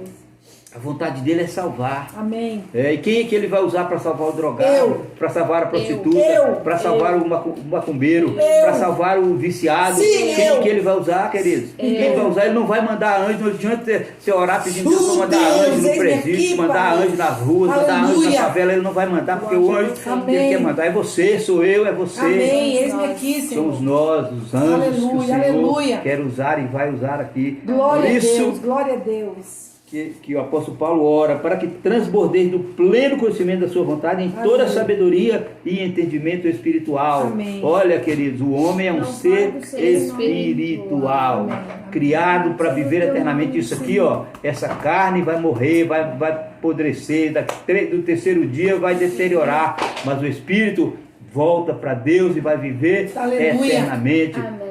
a vontade dele é salvar. Amém. E quem é que ele vai usar para salvar o drogado? Para salvar a prostituta? Para salvar o macumbeiro? Para salvar o viciado? Quem que ele vai usar, queridos? Quem ele vai usar? Ele não vai mandar anjo. Não adianta você orar pedindo Deus para mandar anjo no presídio, mandar anjo nas ruas, mandar anjo na favela. Ele não vai mandar, porque o anjo que ele quer mandar é você, sou eu, é você. Amém. Eis-me aqui, Senhor. Somos nós, os anjos que o Senhor quer usar e vai usar aqui. Glória a Deus, glória a Deus. Que o apóstolo Paulo ora para que transbordeis do pleno conhecimento da sua vontade em toda sabedoria e entendimento espiritual. Amém. Olha, queridos, o homem é um ser espiritual, criado para viver eternamente. Isso aqui, essa carne vai morrer, vai apodrecer, do terceiro dia vai deteriorar, mas o espírito volta para Deus e vai viver eternamente. Amém.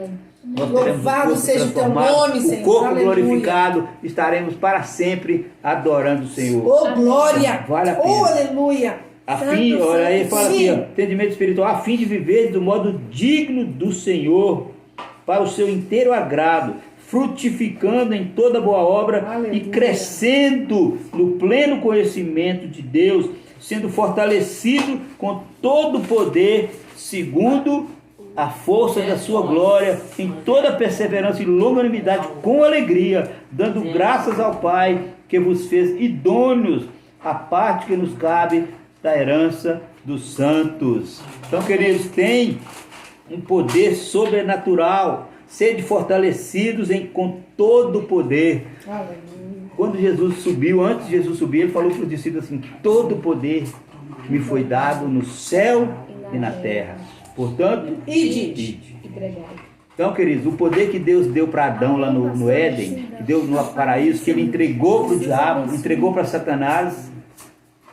Louvado seja o teu nome, Senhor. O corpo glorificado, estaremos para sempre adorando o Senhor. Oh, glória! Vale a pena. Oh, aleluia! A fim, olha aí, fala aqui, entendimento espiritual, a fim de viver do modo digno do Senhor, para o seu inteiro agrado, frutificando em toda boa obra, aleluia, e crescendo no pleno conhecimento de Deus, sendo fortalecido com todo o poder, segundo a força da sua glória, em toda perseverança e longanimidade, com alegria, dando graças ao Pai, que vos fez idôneos à parte que nos cabe da herança dos santos. Então, queridos, tem um poder sobrenatural, sede fortalecidos com todo o poder. Quando Jesus subiu, antes de Jesus subir, ele falou para os discípulos assim: todo o poder me foi dado no céu e na terra. Portanto, ide. Então, queridos, o poder que Deus deu para Adão lá no Éden, que deu no paraíso, que ele entregou para o diabo, entregou para Satanás,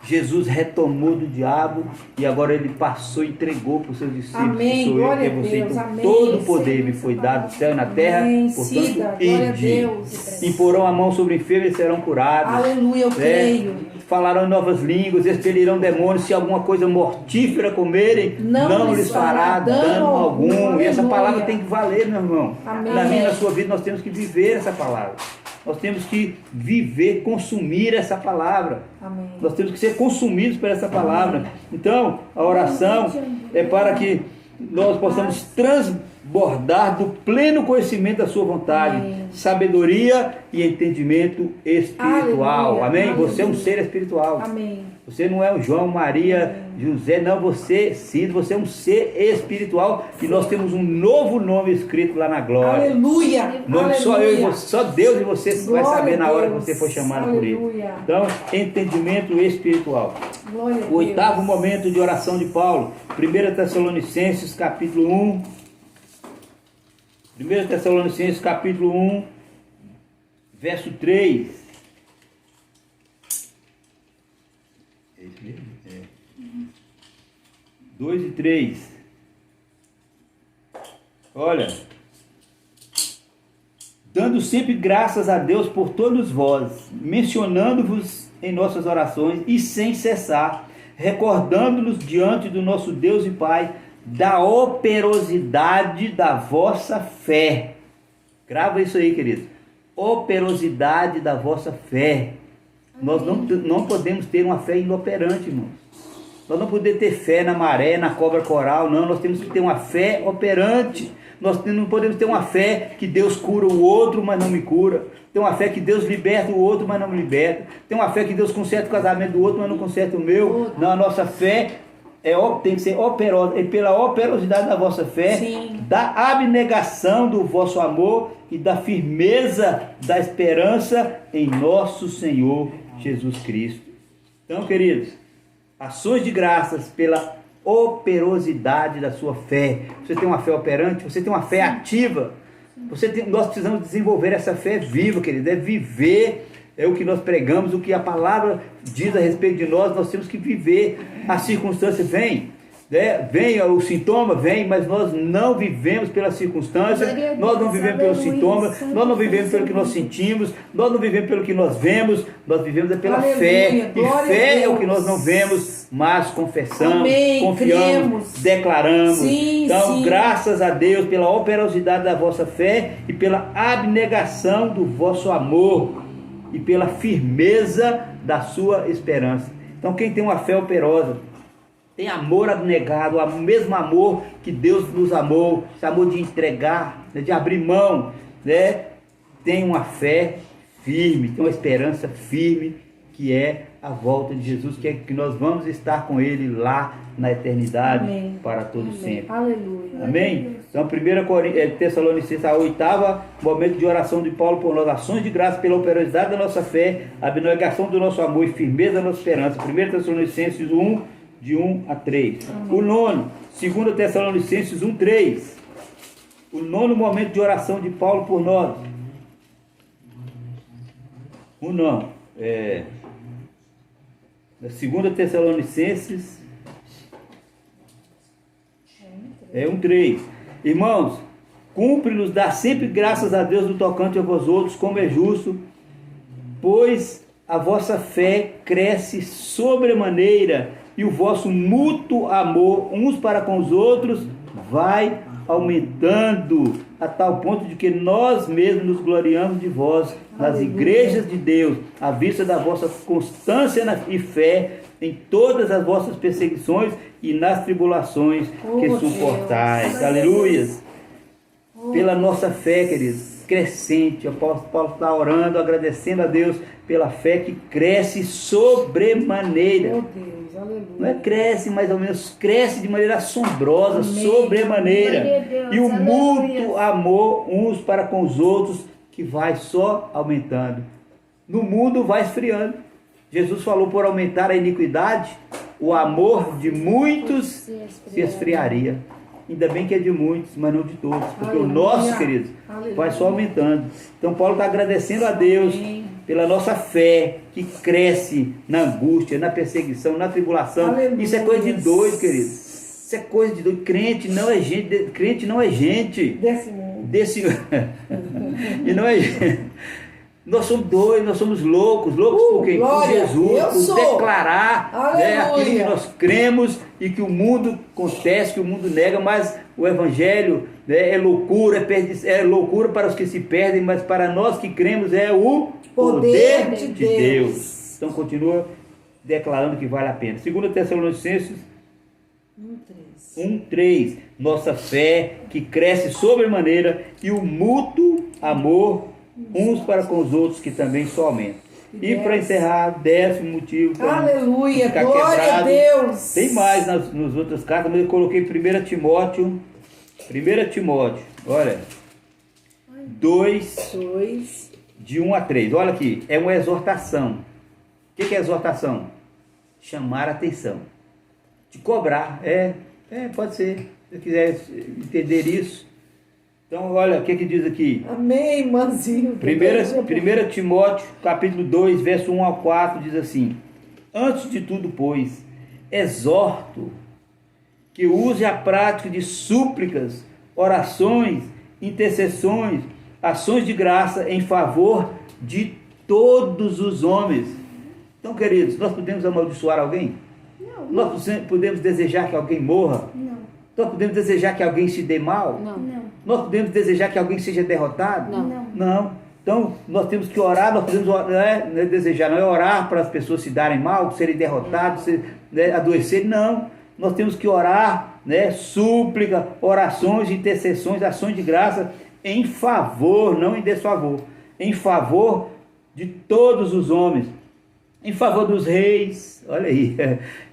Jesus retomou do diabo e agora ele passou e entregou para os seus discípulos. Amém. Que sou Glória eu, que é você. a Deus. Então, Amém. todo o poder me foi dado no céu e na terra. Amém. Portanto, Siga. Glória a ide. Deus. Imporão a mão sobre enfermos e serão curados. Aleluia, eu creio. Falarão em novas línguas, expelirão demônios. Se alguma coisa mortífera comerem, não lhes fará dano algum. E essa palavra tem que valer, meu irmão. Amém. Na minha e na sua vida nós temos que viver essa palavra. Nós temos que viver, consumir essa palavra. Amém. Nós temos que ser consumidos por essa palavra. Então, a oração é para que nós possamos transbordar do pleno conhecimento da sua vontade, Amém, sabedoria e entendimento espiritual. Aleluia. Amém? Aleluia. Você é um ser espiritual. Amém. Você não é o João, Maria, José, não, você sim, você é um ser espiritual e nós temos um novo nome escrito lá na glória. Aleluia. Nome só eu e você, só Deus e você Glória vai saber na hora que Deus. você for chamado por ele. Aleluia. Então, entendimento espiritual. Glória a O oitavo Deus. momento de oração de Paulo, 1 Tessalonicenses capítulo 1. 1 Tessalonicenses capítulo 1, verso 3. 2 e 3. Olha, dando sempre graças a Deus por todos vós, mencionando-vos em nossas orações e sem cessar, recordando-nos diante do nosso Deus e Pai da operosidade da vossa fé. Grava isso aí, querido. Operosidade da vossa fé. Nós não podemos ter uma fé inoperante, irmãos. Nós não podemos ter fé na maré, na cobra coral, não. Nós temos que ter uma fé operante. Nós não podemos ter uma fé que Deus cura o outro, mas não me cura. Tem uma fé que Deus liberta o outro, mas não me liberta. Tem uma fé que Deus conserta o casamento do outro, mas não conserta o meu. Não, a nossa fé tem que ser operosa. E pela operosidade da vossa fé, Sim, da abnegação do vosso amor e da firmeza da esperança em nosso Senhor Jesus Cristo. Então, queridos, ações de graças pela operosidade da sua fé. Você tem uma fé operante, você tem uma fé ativa. Nós precisamos desenvolver essa fé viva, querido. É viver, é o que nós pregamos, o que a palavra diz a respeito de nós temos que viver. A circunstância vem, né? Vem o sintoma, vem, mas nós não vivemos pela circunstância, nós não vivemos pelo sintoma, nós não vivemos pelo que nós sentimos, nós não vivemos pelo que nós vemos, nós vivemos pela fé. E fé é o que nós não vemos, mas confessamos, confiamos, declaramos. Então, graças a Deus pela operosidade da vossa fé e pela abnegação do vosso amor e pela firmeza da sua esperança. Então, quem tem uma fé operosa, tem amor abnegado, o mesmo amor que Deus nos amou, esse amor de entregar, né, de abrir mão, né, tem uma fé firme, tem uma esperança firme, que é a volta de Jesus, que é que nós vamos estar com Ele lá na eternidade. Amém. Para todo sempre. Aleluia. Amém? Então, 1 Tessalonicenses, a 8ª momento de oração de Paulo por nós, ações de graça pela operosidade da nossa fé, a abnegação do nosso amor e firmeza da nossa esperança. 1 Tessalonicenses 1, de 1 a 3. Amém. O 9, 2 Tessalonicenses 1, 3. O 9º momento de oração de Paulo por nós. O 9. 2 Tessalonicenses 1:3. Irmãos, cumpre-nos dar sempre graças a Deus no tocante a vós outros, como é justo, pois a vossa fé cresce sobremaneira e o vosso mútuo amor uns para com os outros vai aumentando a tal ponto de que nós mesmos nos gloriamos de vós nas igrejas de Deus, à vista da vossa constância e fé em todas as vossas perseguições e nas tribulações que suportais. Aleluias! Pela nossa fé, queridos, crescente, o apóstolo Paulo está orando, agradecendo a Deus pela fé que cresce sobremaneira. Oh Deus, aleluia. Não é cresce mais ou menos, cresce de maneira assombrosa, sobremaneira. Deus, E o aleluia. mútuo amor uns para com os outros, que vai só aumentando. No mundo vai esfriando. Jesus falou: por aumentar a iniquidade, o amor de muitos se esfriaria. Ainda bem que é de muitos, mas não de todos, porque aleluia. O nosso, queridos, aleluia. Vai só aumentando. Então Paulo está agradecendo a Deus pela nossa fé que cresce na angústia, na perseguição, na tribulação. Aleluia. Isso é coisa de doido, queridos. Isso é coisa de doido. Crente não é gente. Crente não é gente. Desse e não é gente. Nós somos doidos, nós somos loucos por quem? Por Jesus, por declarar, né, aquilo que nós cremos e que o mundo contesta, que o mundo nega, mas o Evangelho, né, é loucura para os que se perdem, mas para nós que cremos é o poder de Deus. Então continua declarando que vale a pena. 2 Tessalonicenses 1:3. Nossa fé que cresce sobremaneira e o mútuo amor uns para com os outros, que também só aumentam. E para encerrar, 10º motivo. Aleluia, glória a Deus. Tem mais nas outras cartas, mas eu coloquei 1 Timóteo, olha, 2, de 1 a 3. Olha aqui, é uma exortação. O que é exortação? Chamar a atenção, de cobrar. Pode ser, se você quiser entender isso. Então, olha, o que diz aqui? Amém, irmãzinho. 1 Timóteo, capítulo 2, verso 1 ao 4, diz assim: antes de tudo, pois, exorto que use a prática de súplicas, orações, intercessões, ações de graça em favor de todos os homens. Então, queridos, nós podemos amaldiçoar alguém? Não. Nós podemos desejar que alguém morra? Não. Nós podemos desejar que alguém se dê mal? Não. Nós podemos desejar que alguém seja derrotado? Não. Então, nós temos que orar, nós podemos desejar, não é orar para as pessoas se darem mal, serem derrotados, adoecerem, não. Nós temos que orar, súplica, orações, intercessões, ações de graça, em favor, não em desfavor, em favor de todos os homens, em favor dos reis. Olha aí,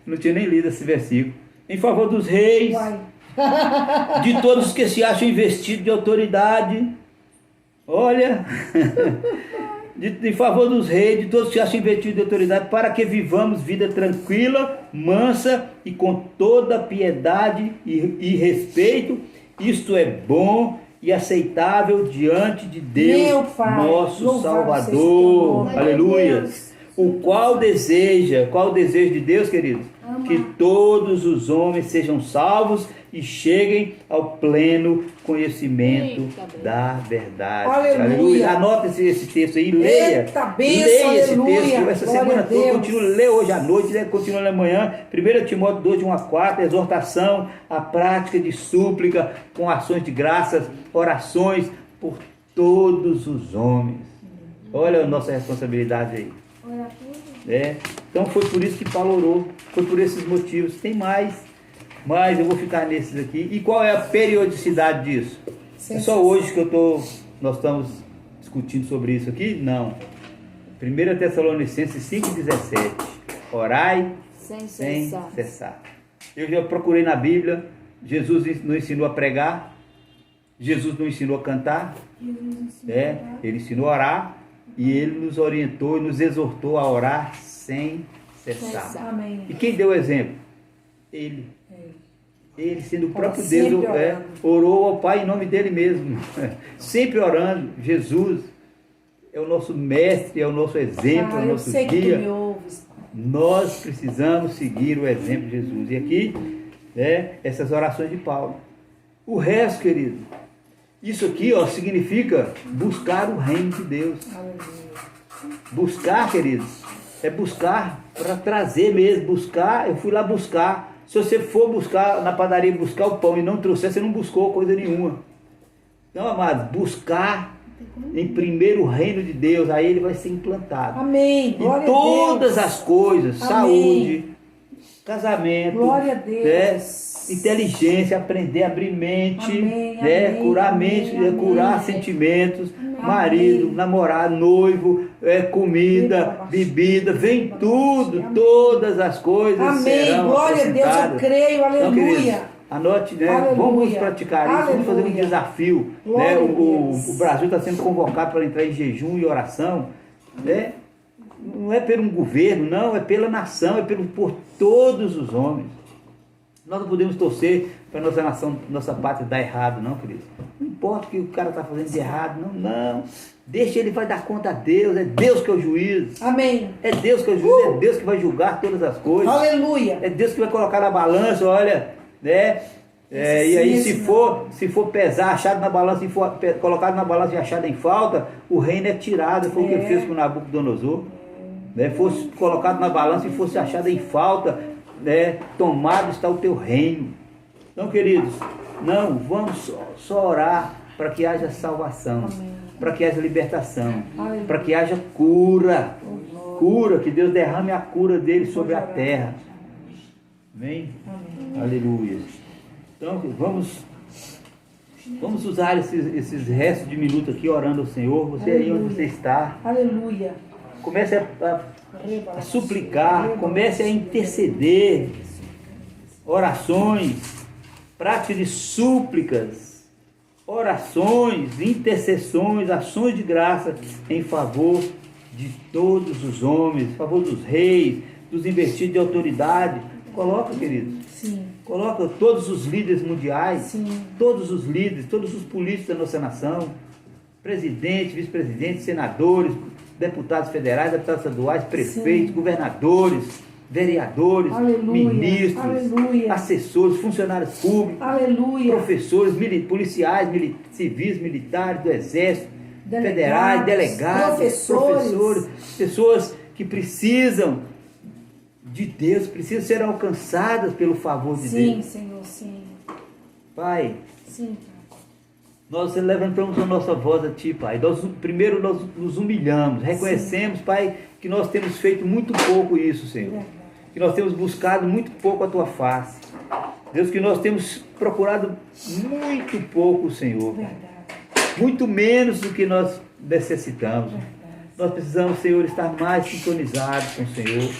não tinha nem lido esse versículo. Em favor dos reis, de todos os que se acham investidos de autoridade. Olha, em favor dos reis, de todos que acham investido de autoridade, para que vivamos vida tranquila, mansa e com toda piedade e respeito. Isto é bom e aceitável diante de Deus, Meu Pai, nosso louvado seja o teu Salvador. nome. Aleluia. O qual deseja, qual o desejo de Deus, queridos? Que todos os homens sejam salvos e cheguem ao pleno conhecimento da verdade. Aleluia. Anota esse texto aí, leia. Eita, bênção, Leia esse aleluia. texto essa Glória semana a toda. Deus. Continua, lê hoje à noite, lê, continua amanhã. 1 Timóteo 2, de 1 a 4, exortação, a prática de súplica com ações de graças, orações por todos os homens. Olha a nossa responsabilidade aí. Então foi por isso que Paulo orou, foi por esses motivos. Tem mais, mas eu vou ficar nesses aqui. E qual é a periodicidade disso? É só hoje que nós estamos discutindo sobre isso aqui? Não. 1 Tessalonicenses 5,17. Orai sem cessar. Eu já procurei na Bíblia. Jesus não ensinou a pregar, Jesus não ensinou a cantar, ele ensinou a orar. E ele nos orientou e nos exortou a orar sem cessar. Amém. E quem deu o exemplo? Ele. Ele, sendo o próprio sempre Deus, orando. orou ao Pai em nome dele mesmo. Sempre orando. Jesus é o nosso mestre, é o nosso exemplo, é o eu nosso sei que tu guia. me ouves. Nós precisamos seguir o exemplo de Jesus. E aqui, essas orações de Paulo. O resto, querido, isso aqui, significa buscar o reino de Deus. Buscar, queridos, é buscar para trazer mesmo. Buscar, eu fui lá buscar. Se você for buscar na padaria, buscar o pão e não trouxer, você não buscou coisa nenhuma. Então, amados, buscar em primeiro o reino de Deus, aí ele vai ser implantado. Amém. Glória E todas a Deus. as coisas, Amém. saúde, casamento, Glória a Deus. inteligência, aprender a abrir mente, Amém, amém, curar amém, mente, amém. curar sentimentos, Amém. marido, namorado, noivo, comida, bebida, vem tudo, todas as coisas Amém. serão Glória a Deus, eu acrescentadas. creio. Então, queridos, Aleluia. anote, Aleluia. Vamos praticar isso, vamos fazer um Aleluia. desafio. Glória a O Deus. Brasil está sendo convocado para entrar em jejum e oração, não é pelo governo, não, é pela nação, por todos os homens. Nós não podemos torcer para nossa nação, nossa pátria dar errado, não, querido. Não importa o que o cara está fazendo de errado, não. Deixa, ele vai dar conta a Deus, é Deus que é o juiz. Amém. É Deus que é o juiz, é Deus que vai julgar todas as coisas. Aleluia. É Deus que vai colocar na balança, olha, e aí se for pesar, achado na balança, se for colocado na balança e achado em falta, o reino é tirado, foi o que ele fez com Nabucodonosor. Fosse colocado na balança e fosse achado em falta, tomado está o teu reino. Então, queridos, vamos só orar para que haja salvação, para que haja libertação, para que haja cura, que Deus derrame a cura dele sobre a terra. Amém? Aleluia. Então, vamos usar esses restos de minuto aqui orando ao Senhor. Você aí onde você está, Aleluia. comece a suplicar, comece a interceder, orações, prática de súplicas, orações, intercessões, ações de graça em favor de todos os homens, em favor dos reis, dos investidos de autoridade. Coloca, queridos. Sim. Coloca todos os líderes mundiais, Sim. todos os líderes, todos os políticos da nossa nação, presidentes, vice-presidentes, senadores, deputados federais, deputados estaduais, prefeitos, governadores, vereadores, Aleluia. ministros, Aleluia. assessores, funcionários públicos, Aleluia. professores, policiais, civis, militares do exército, Delegados, federais, delegados, professores, pessoas que precisam de Deus, precisam ser alcançadas pelo favor de Deus. Sim, Senhor, sim. Pai, Sim. nós levantamos a nossa voz a Ti, Pai. Primeiro nós nos humilhamos, reconhecemos, Pai, que nós temos feito muito pouco isso, Senhor. Verdade. Que nós temos buscado muito pouco a Tua face. Deus, que nós temos procurado muito pouco, Senhor. Verdade. Muito menos do que nós necessitamos. Verdade. Nós precisamos, Senhor, estar mais sintonizados com o Senhor.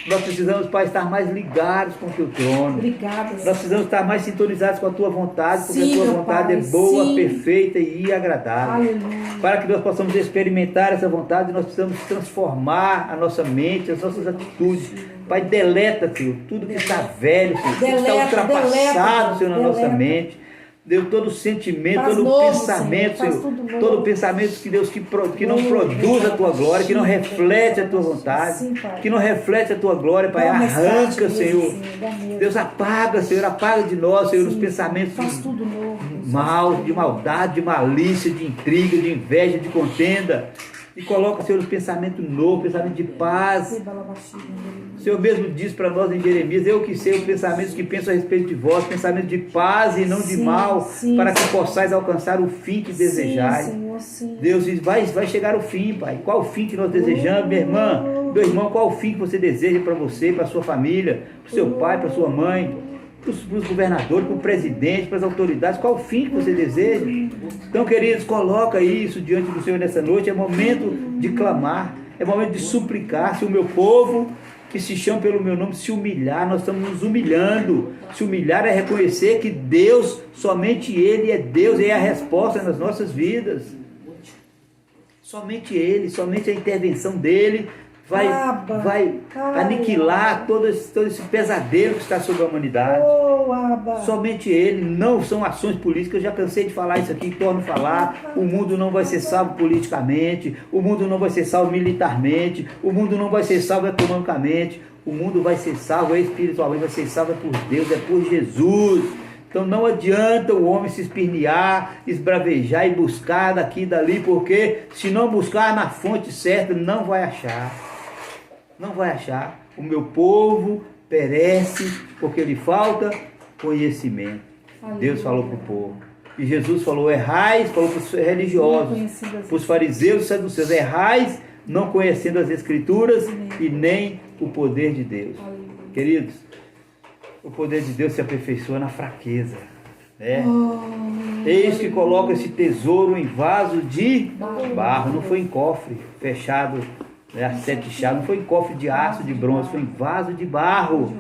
Nós precisamos, Pai, estar mais ligados com o Teu trono. Obrigada, Nós Senhor. precisamos estar mais sintonizados com a Tua vontade, porque Sim, a Tua meu vontade Pai, é boa, sim. perfeita e agradável. Aleluia. para que nós possamos experimentar essa vontade, nós precisamos transformar a nossa mente, as nossas atitudes. Pai, deleta, Senhor, tudo que está velho, Senhor, tudo que está ultrapassado, Senhor, na nossa mente. Deus, todo sentimento, Faz todo novo, pensamento, Senhor, faz Senhor, tudo novo. todo pensamento que Deus que não produz a tua glória, que não reflete a tua vontade, Sim, Pai. que não reflete a tua glória, Pai, Dá uma arranca, mensagem Senhor. mesmo, dá mesmo. Deus, apaga, Senhor, apaga de nós, Senhor, os Sim, pensamentos faz tudo novo. Deus, mal, de maldade, de malícia, de intriga, de inveja, de contenda. E coloca, Senhor, os pensamentos novos, pensamento de paz. O Senhor mesmo diz para nós em Jeremias: eu que sei os pensamentos que penso a respeito de vós, pensamentos de paz e não de Sim, mal, sim, para que sim. possais alcançar o fim que desejais. Sim, Senhor, sim. Deus diz: vai chegar o fim, Pai. Qual o fim que nós desejamos, minha irmã? Meu irmão, qual o fim que você deseja para você, para a sua família, para o seu pai, para a sua mãe, para os governadores, para o presidente, para as autoridades? Qual o fim que você deseja? Então, queridos, coloca isso diante do Senhor nessa noite. É momento de clamar, é momento de suplicar. Se o meu povo, que se chama pelo meu nome, se humilhar, nós estamos nos humilhando. Se humilhar é reconhecer que Deus, somente Ele é Deus e é a resposta nas nossas vidas. Somente Ele, somente a intervenção dEle vai aniquilar todo esse pesadelo que está sobre a humanidade. Oh, Abba. Somente Ele, não são ações políticas. Eu já cansei de falar isso aqui, torno a falar. O mundo não vai ser salvo politicamente, o mundo não vai ser salvo militarmente, o mundo não vai ser salvo economicamente, o mundo vai ser salvo espiritualmente, vai ser salvo por Deus, é por Jesus. Então não adianta o homem se espernear, esbravejar e buscar daqui e dali, porque se não buscar na fonte certa, não vai achar. Não vai achar. O meu povo perece porque lhe falta conhecimento. Deus falou para o povo. E Jesus falou: errais, falou para os religiosos, para os fariseus e saduceus: errais, não conhecendo as Escrituras e nem o poder de Deus. Queridos, o poder de Deus se aperfeiçoa na fraqueza, né? Eis que coloca esse tesouro em vaso de barro, não foi em cofre fechado, né, a 7 chaves, não foi em cofre de aço, de bronze, foi em vaso de barro,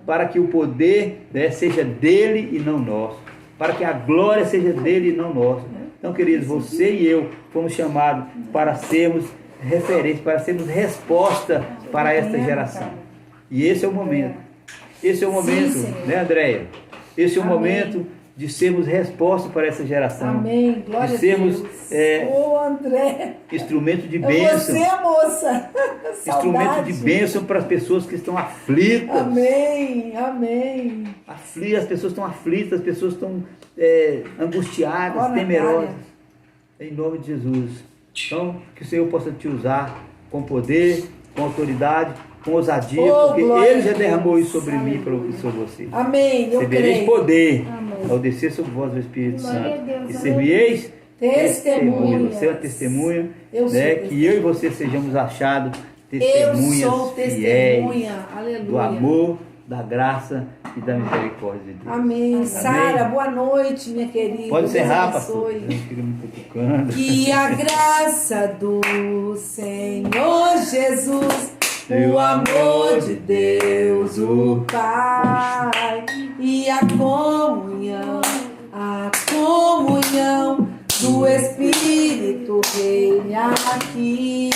para que o poder, né, seja dele e não nosso, para que a glória seja dele e não nossa. Então, queridos, você e eu fomos chamados para sermos referência, para sermos resposta para esta geração. E esse é o momento. Esse é o momento, né, Andréia? Esse é o momento de sermos resposta para essa geração. Amém. Glória de sermos a Deus. André. Instrumento de É bênção. você, moça. Instrumento de bênção para as pessoas que estão aflitas. Amém. Amém. As pessoas estão aflitas, as pessoas estão angustiadas, temerosas. Em nome de Jesus. Então, que o Senhor possa te usar com poder, com autoridade, com ousadia, porque Ele já derramou isso sobre mim e sobre você. Amém. Eu Recebereis creio. poder Amém. ao descer sobre vós o Espírito Glória Santo. a Deus. E servieis Testemunhas. Você é uma testemunha, Eu sou né? testemunha. Que eu e você sejamos achados Eu testemunhas sou fiéis testemunha. Aleluia. do amor, da graça e da misericórdia de Deus. Amém. Sara, boa noite, minha querida. Pode encerrar, Deus pastor. abençoe. Não fica me cutucando. Que a graça do Senhor Jesus, o amor de Deus, o Pai, e a comunhão do Espírito reine aqui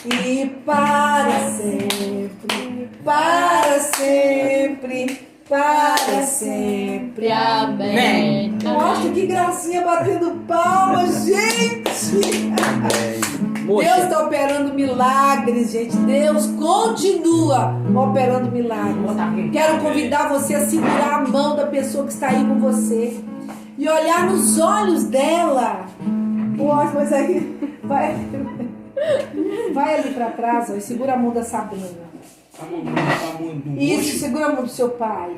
e para sempre, para sempre, para sempre. Amém. Nossa, que gracinha batendo palmas, gente! Deus está operando milagres, gente. Deus continua operando milagres. Quero convidar você a segurar a mão da pessoa que está aí com você e olhar nos olhos dela. Poxa, mas aí vai ali para trás, ó, e segura a mão da Sabrina. Isso, segura a mão do seu pai.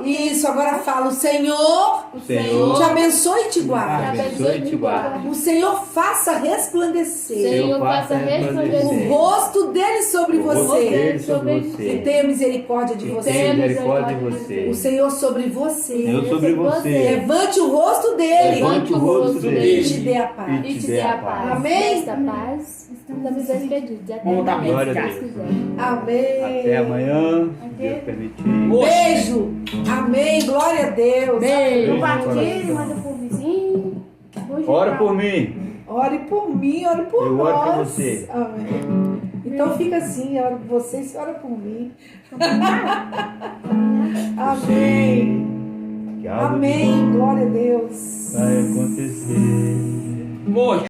Isso, agora fala: o Senhor te abençoe e te guarde. Abençoe e te guarde. O Senhor faça resplandecer Senhor, faça o resplandecer rosto dele sobre você e tenha misericórdia de você. Tenha misericórdia de você. O Senhor sobre você. Eu sobre você. Levante o rosto dele Levante o rosto e dele. te dê a paz. e te dê a paz. Amém? Esta paz, estamos despedidos. Até Glória a amanhã, se Deus. Deus quiser. Amém. Até amanhã, se Deus permitir. Beijo. Amém. Glória a Deus. Beijo. Beijo no Compartilhe, coração. manda pro vizinho. Ora por mim. Ore por mim, ore por Eu nós. oro por você. Amém. Então fica assim, eu oro por vocês, ora por mim. Amém. Que algo de Amém. bom Glória a Deus. vai acontecer. Moço.